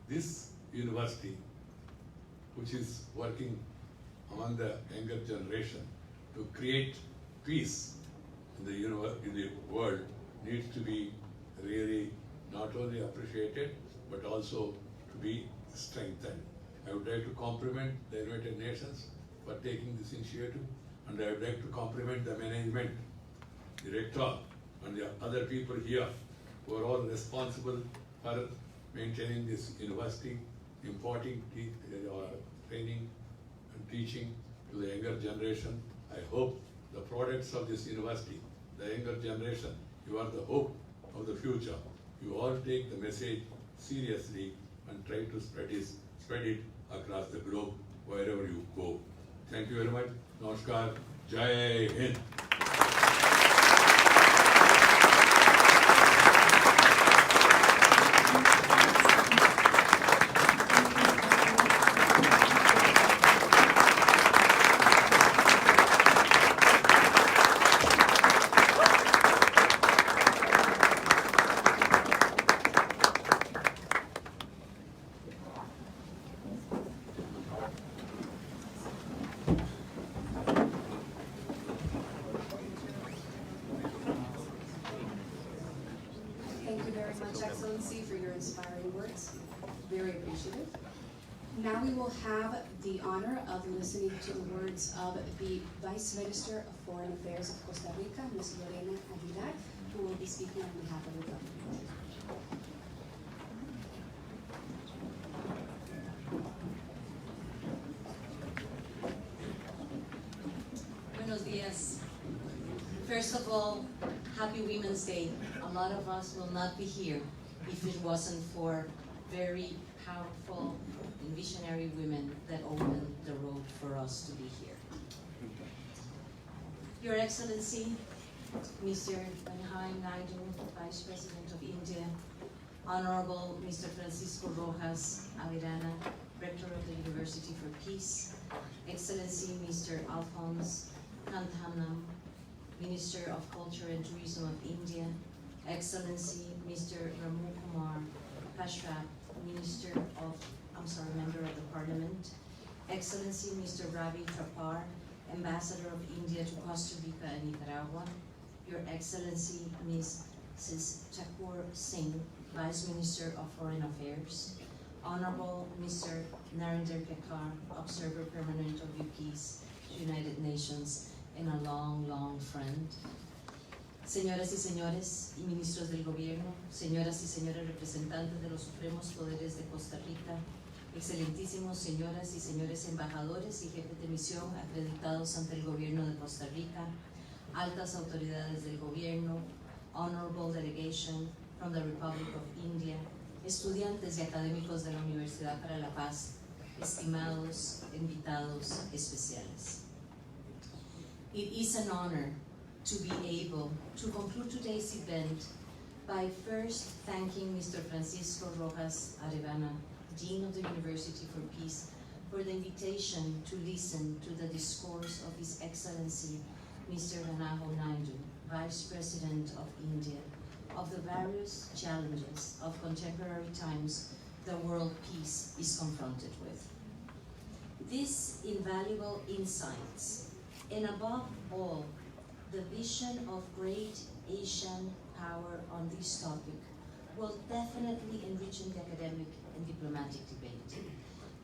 this university, which is working among the younger generation to create peace in the world, needs to be really not only appreciated but also to be strengthened. I would like to compliment the United Nations for taking this initiative, and I would like to compliment the management, the rector, and the other people here who are all responsible for maintaining this university, imparting training and teaching to the younger generation. I hope the products of this university, the younger generation, you are the hope of the future. You all take the message seriously and try to spread it across the globe wherever you go. Thank you very much. Namaskar. Jai Hind. Thank you very much, Excellency, for your inspiring words. Very appreciative. Now we will have the honor of listening to the words of the Vice Minister of Foreign Affairs of Costa Rica, Ms. Lorena Aguilar, who will be speaking on behalf of the government. Buenos dias. First of all, happy Women's Day. A lot of us will not be here if it wasn't for very powerful and visionary women that opened the road for us to be here. Your Excellency, Mr. Benjamin Naidu, Vice President of India, Honorable Mr. Francisco Rojas Averana, Rector of the University for Peace, Excellency Mr. Alphonse Kanthanam, Minister of Culture and Tourism of India, Excellency Mr. Ramu Kumar Kashrap, Member of the Parliament, Excellency Mr. Ravi Thapar, Ambassador of India to Costa Rica and Nicaragua, Your Excellency Mrs. Thakur Singh, Vice Minister of Foreign Affairs, Honorable Mr. Narendra Kekar, Observer Permanent of UPeace, United Nations, and a long, long friend. Señoras y señores y ministros del gobierno, señoras y señores representantes de los supremos poderes de Costa Rica, excelentísimos señoras y señores embajadores y jefes de misión acreditados ante el gobierno de Costa Rica, altas autoridades del gobierno, honorable delegation from the Republic of India, estudiantes y académicos de la Universidad para la Paz, estimados invitados especiales. It is an honor to be able to conclude today's event by first thanking Mr. Francisco Rojas Averana, Dean of the University for Peace, for the invitation to listen to the discourse of His Excellency Mr. Benjamin Naidu, Vice President of India, of the various challenges of contemporary times the world peace is confronted with. These invaluable insights, and above all, the vision of great Asian power on this topic, will definitely enrich the academic and diplomatic debate.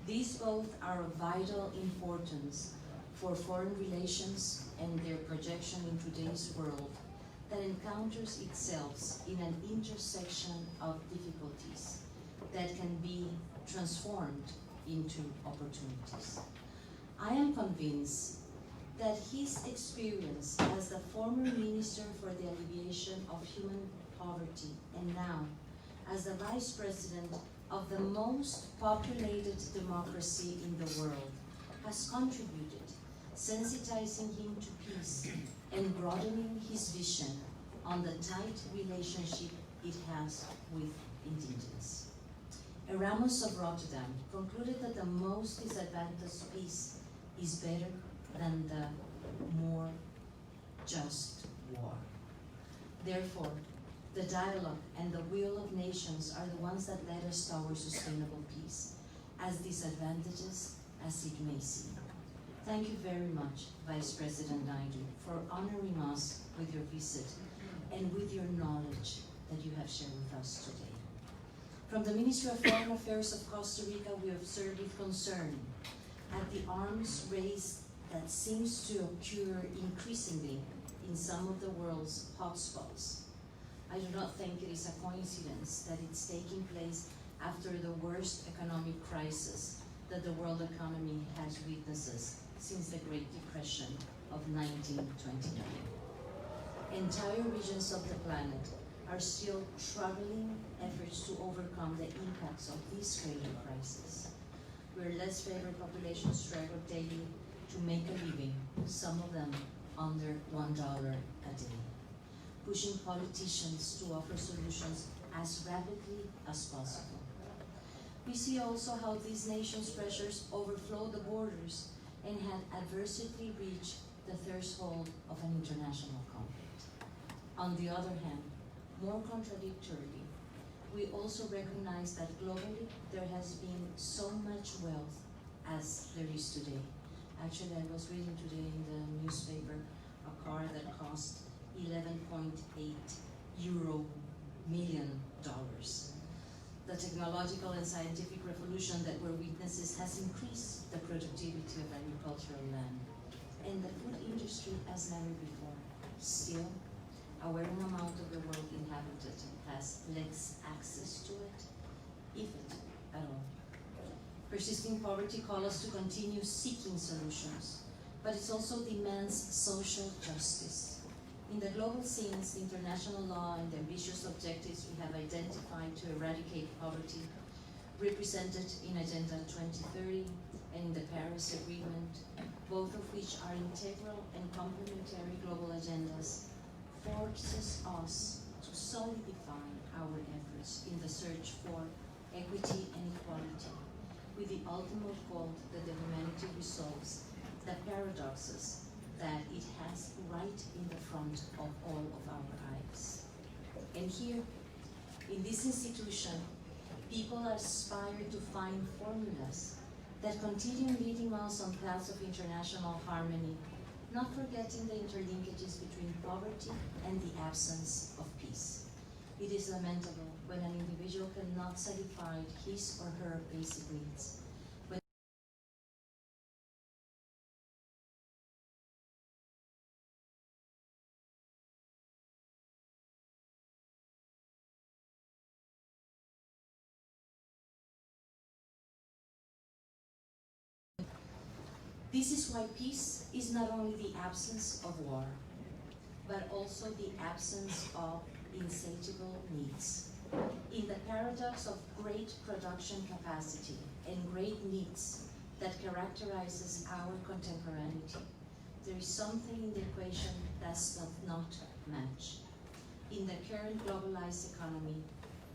These both are of vital importance for foreign relations and their projection in today's world that encounters itself in an intersection of difficulties that can be transformed into opportunities. I am convinced that his experience as the former Minister for the Alleviation of Human Poverty and now as the Vice President of the most populated democracy in the world has contributed, sensitizing him to peace and broadening his vision on the tight relationship it has with indigenous. Erasmus of Rotterdam concluded that the most disadvantaged peace is better than the more just war. Therefore, the dialogue and the will of nations are the ones that lead us toward sustainable peace, as disadvantageous as it may seem. Thank you very much, Vice President Naidu, for honoring us with your visit and with your knowledge that you have shared with us today. From the Ministry of Foreign Affairs of Costa Rica, we observe with concern at the arms race that seems to occur increasingly in some of the world's hotspots. I do not think it is a coincidence that it's taking place after the worst economic crisis that the world economy has witnessed since the Great Depression of 1929. Entire regions of the planet are still struggling efforts to overcome the impacts of this greater crisis, where less favored populations struggle daily to make a living, some of them under $1 a day, pushing politicians to offer solutions as rapidly as possible. We see also how these nations' pressures overflow the borders and had adversely reached the threshold of an international conflict. On the other hand, more contradictorily, we also recognize that globally there has been so much wealth as there is today. Actually, I was reading today in the newspaper a car that cost €11.8 million. The technological and scientific revolution that we're witnesses has increased the productivity of agricultural land and the food industry as never before. Still, a growing amount of the world inhabited has less access to it, if it at all. Persisting poverty calls us to continue seeking solutions, but it also demands social justice. In the global scenes, the international law and the ambitious objectives we have identified to eradicate poverty, represented in Agenda 2030 and in the Paris Agreement, both of which are integral and complementary global agendas, forces us to solidify our efforts in the search for equity and equality, with the ultimate goal that the humanity resolves the paradoxes that it has right in the front of all of our eyes. And here, in this institution, people aspire to find formulas that continue leading us on paths of international harmony, not forgetting the interlinkages between poverty and the absence of peace. It is lamentable when an individual cannot satisfy his or her basic needs. This is why peace is not only the absence of war, but also the absence of insatiable needs. In the paradox of great production capacity and great needs that characterizes our contemporaneity, there is something in the equation that does not match. In the current globalized economy,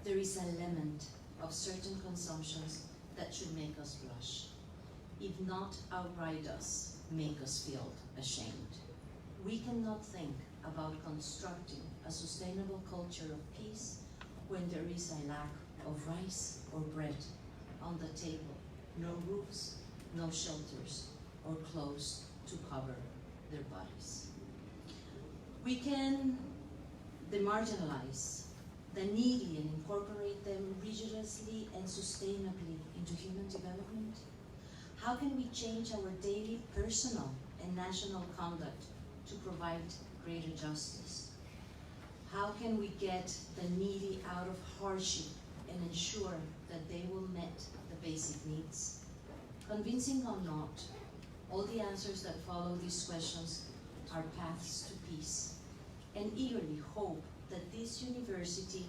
there is an element of certain consumptions that should make us blush, if not outright us, make us feel ashamed. We cannot think about constructing a sustainable culture of peace when there is a lack of rice or bread on the table, no roofs, no shelters, or clothes to cover their bodies. We can demarginalize the needy and incorporate them rigorously and sustainably into human development. How can we change our daily personal and national conduct to provide greater justice? How can we get the needy out of hardship and ensure that they will meet the basic needs? Convincing or not, all the answers that follow these questions are paths to peace, and eagerly hope that this university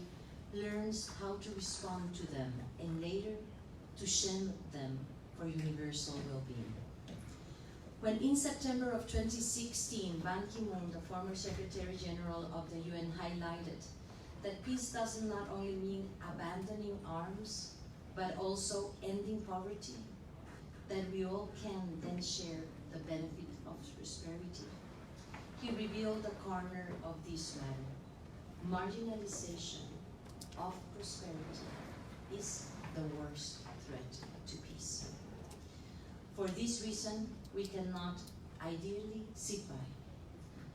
learns how to respond to them and later to share them for universal well-being. When in September of 2016, Ban Ki-moon, the former Secretary General of the UN, highlighted that peace does not only mean abandoning arms, but also ending poverty, that we all can then share the benefit of prosperity. He revealed the corner of this matter. Marginalization of prosperity is the worst threat to peace. For this reason, we cannot ideally sit by.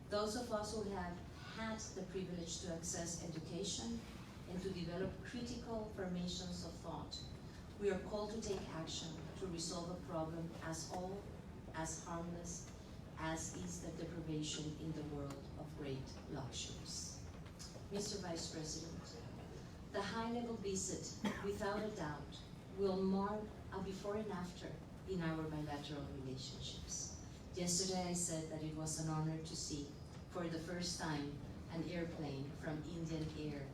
Those of us who have had the privilege to access education and to develop critical formations of thought, we are called to take action to resolve a problem as harmless as is the deprivation in the world of great luxuries. Mr. Vice President, the high-level visit, without a doubt, will mark a before and after in our bilateral relationships. Yesterday I said that it was an honor to see, for the first time, an airplane from Indian Air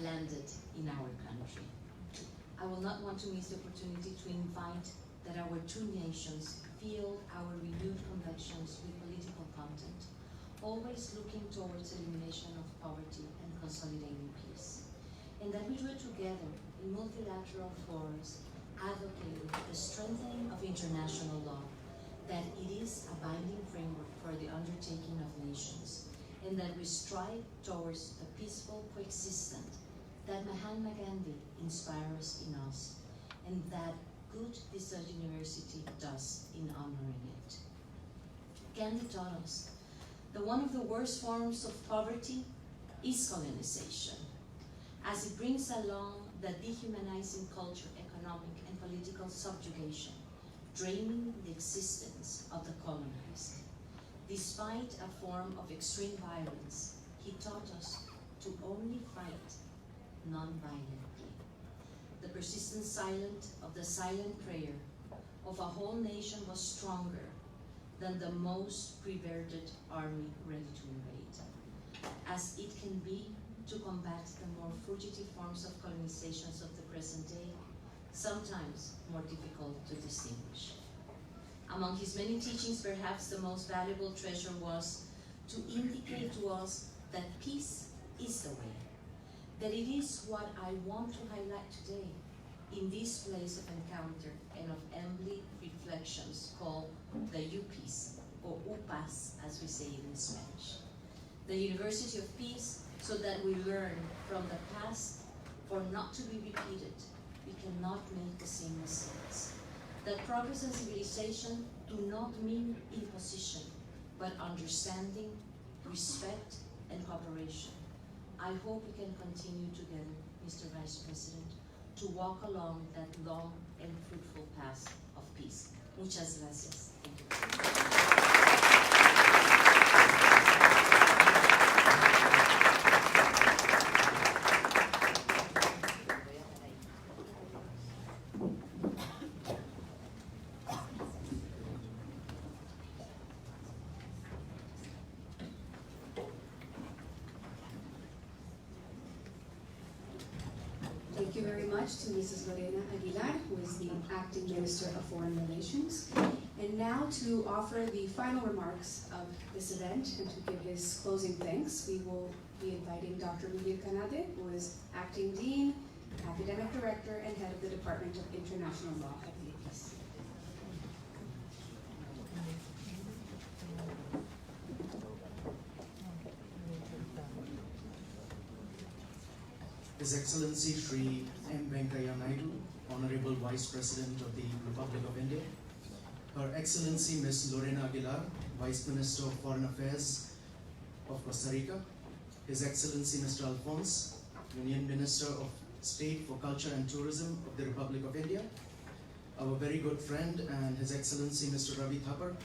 landed in our country. I will not want to miss the opportunity to invite that our two nations fill our renewed convictions with political content, always looking towards elimination of poverty and consolidating peace. And that we do it together in multilateral forums, advocating the strengthening of international law, that it is a binding framework for the undertaking of nations, and that we strive towards the peaceful coexistence that Mahatma Gandhi inspires in us, and that good this university does in honoring it. Gandhi taught us that one of the worst forms of poverty is colonization, as it brings along the dehumanizing culture, economic and political subjugation, draining the existence of the colonized. Despite a form of extreme violence, he taught us to only fight non-violently. The persistent silence of the silent prayer of a whole nation was stronger than the most perverted army ready to invade, as it can be to combat the more fugitive forms of colonizations of the present day, sometimes more difficult to distinguish. Among his many teachings, perhaps the most valuable treasure was to indicate to us that peace is the way, that it is what I want to highlight today in this place of encounter and of emblem reflections called the UPeace, or UPAS as we say it in Spanish. The University of Peace, so that we learn from the past for not to be repeated. We cannot make the same mistakes. That progress and civilization do not mean imposition, but understanding, respect, and cooperation. I hope we can continue together, Mr. Vice President, to walk along that long and fruitful path of peace. Muchas gracias. Thank you. Thank you very much to Mrs. Lorena Aguilar, who is the Acting Minister of Foreign Relations. And now to offer the final remarks of this event and to give his closing thanks, we will be inviting Dr. Miguel Canade, who is Acting Dean, Academic Director, and Head of the Department of International Law at the UPeace. His Excellency Shri M. Venkaiah Naidu, Honorable Vice President of the Republic of India, Her Excellency Ms. Lorena Aguilar, Vice Minister of Foreign Affairs of Costa Rica, His Excellency Mr. Alphonse, Union Minister of State for Culture and Tourism of the Republic of India, our very good friend and His Excellency Mr. Ravi Thapar,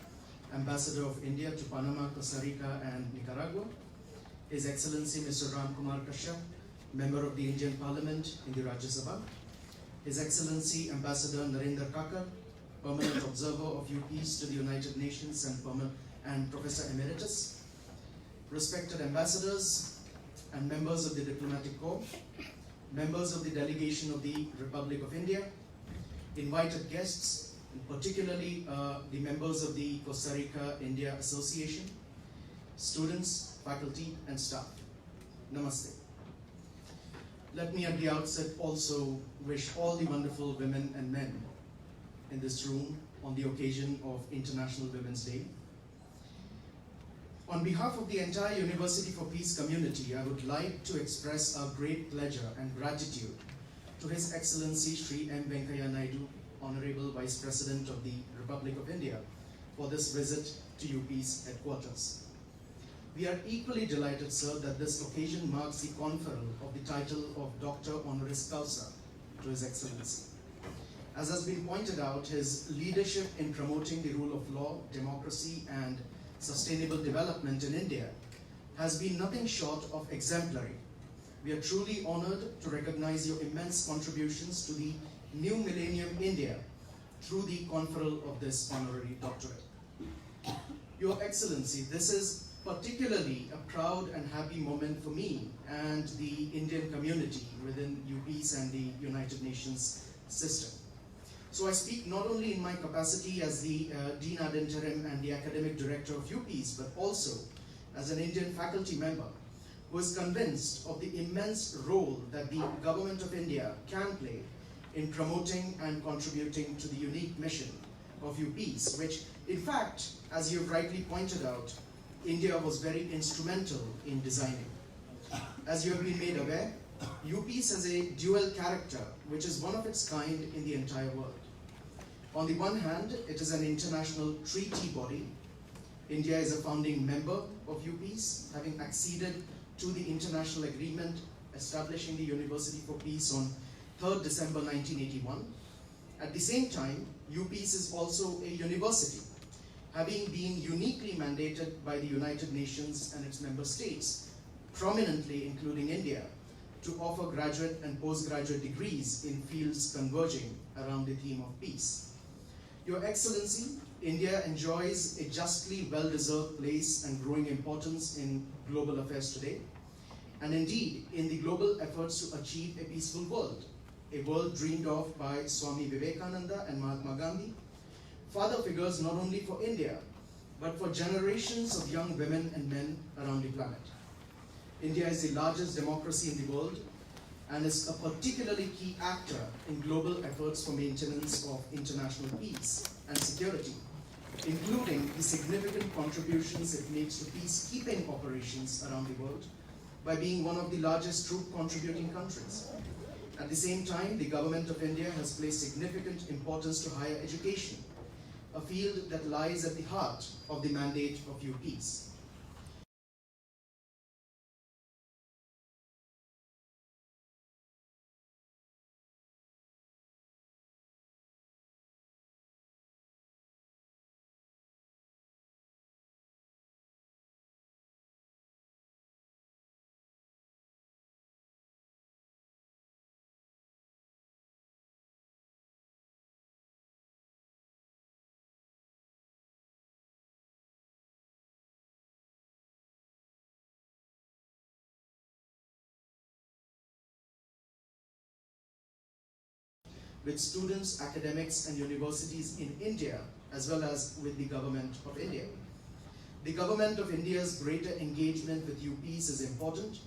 Ambassador of India to Panama, Costa Rica and Nicaragua, His Excellency Mr. Ram Kumar Kashyap, Member of the Indian Parliament in the Rajya Sabha, His Excellency Ambassador Narendra Kakar, Permanent Observer of UPeace to the United Nations and Professor Emeritus, respected ambassadors and members of the Diplomatic Corps, members of the delegation of the Republic of India, invited guests, and particularly the members of the Costa Rica-India Association, students, faculty, and staff. Namaste. Let me at the outset also wish all the wonderful women and men in this room on the occasion of International Women's Day. On behalf of the entire University for Peace community, I would like to express our great pleasure and gratitude to His Excellency Shri M. Venkaiah Naidu, Honorable Vice President of the Republic of India, for this visit to UPeace headquarters. We are equally delighted, sir, that this occasion marks the conferral of the title of Doctor Honoris Causa to His Excellency. As has been pointed out, his leadership in promoting the rule of law, democracy, and sustainable development in India has been nothing short of exemplary. We are truly honored to recognize your immense contributions to the new millennium India through the conferral of this honorary doctorate. Your Excellency, this is particularly a proud and happy moment for me and the Indian community within UPeace and the United Nations system. So I speak not only in my capacity as the Dean ad interim and the Academic Director of UPeace, but also as an Indian faculty member who is convinced of the immense role that the Government of India can play in promoting and contributing to the unique mission of UPeace, which in fact, as you've rightly pointed out, India was very instrumental in designing. As you have been made aware, UPeace has a dual character, which is one of its kind in the entire world. On the one hand, it is an international treaty body. India is a founding member of UPeace, having acceded to the international agreement establishing the University for Peace on 3rd December 1981. At the same time, UPeace is also a university, having been uniquely mandated by the United Nations and its member states, prominently including India, to offer graduate and postgraduate degrees in fields converging around the theme of peace. Your Excellency, India enjoys a justly well-deserved place and growing importance in global affairs today, and indeed in the global efforts to achieve a peaceful world, a world dreamed of by Swami Vivekananda and Mahatma Gandhi, father figures not only for India, but for generations of young women and men around the planet. India is the largest democracy in the world and is a particularly key actor in global efforts for maintenance of international peace and security, including the significant contributions it makes to peacekeeping operations around the world by being one of the largest troop contributing countries. At the same time, the government of India has placed significant importance to higher education, a field that lies at the heart of the mandate of UPeace. With students, academics, and universities in India, as well as with the government of India. The government of India's greater engagement with UPeace is important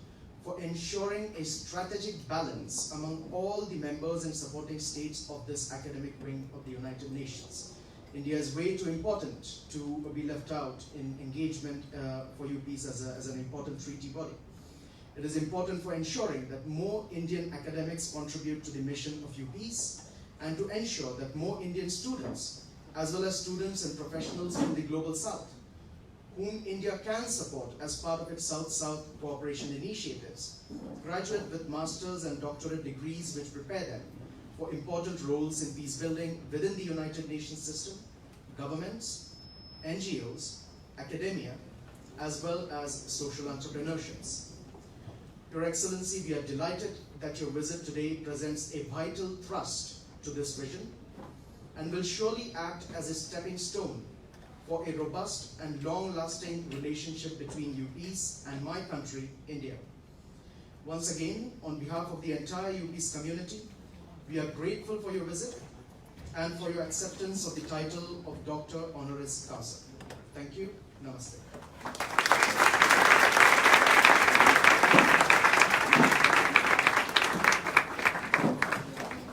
for ensuring a strategic balance among all the members and supporting states of this academic wing of the United Nations. India is way too important to be left out in engagement for UPeace as an important treaty body. It is important for ensuring that more Indian academics contribute to the mission of UPeace and to ensure that more Indian students, as well as students and professionals from the Global South, whom India can support as part of its South-South cooperation initiatives, graduate with master's and doctorate degrees which prepare them for important roles in peace building within the United Nations system, governments, NGOs, academia, as well as social entrepreneurships. Your Excellency, we are delighted that your visit today presents a vital thrust to this vision and will surely act as a stepping stone for a robust and long-lasting relationship between UPeace and my country, India. Once again, on behalf of the entire UPeace community, we are grateful for your visit and for your acceptance of the title of Dr. Honoris Causa. Thank you. Namaste.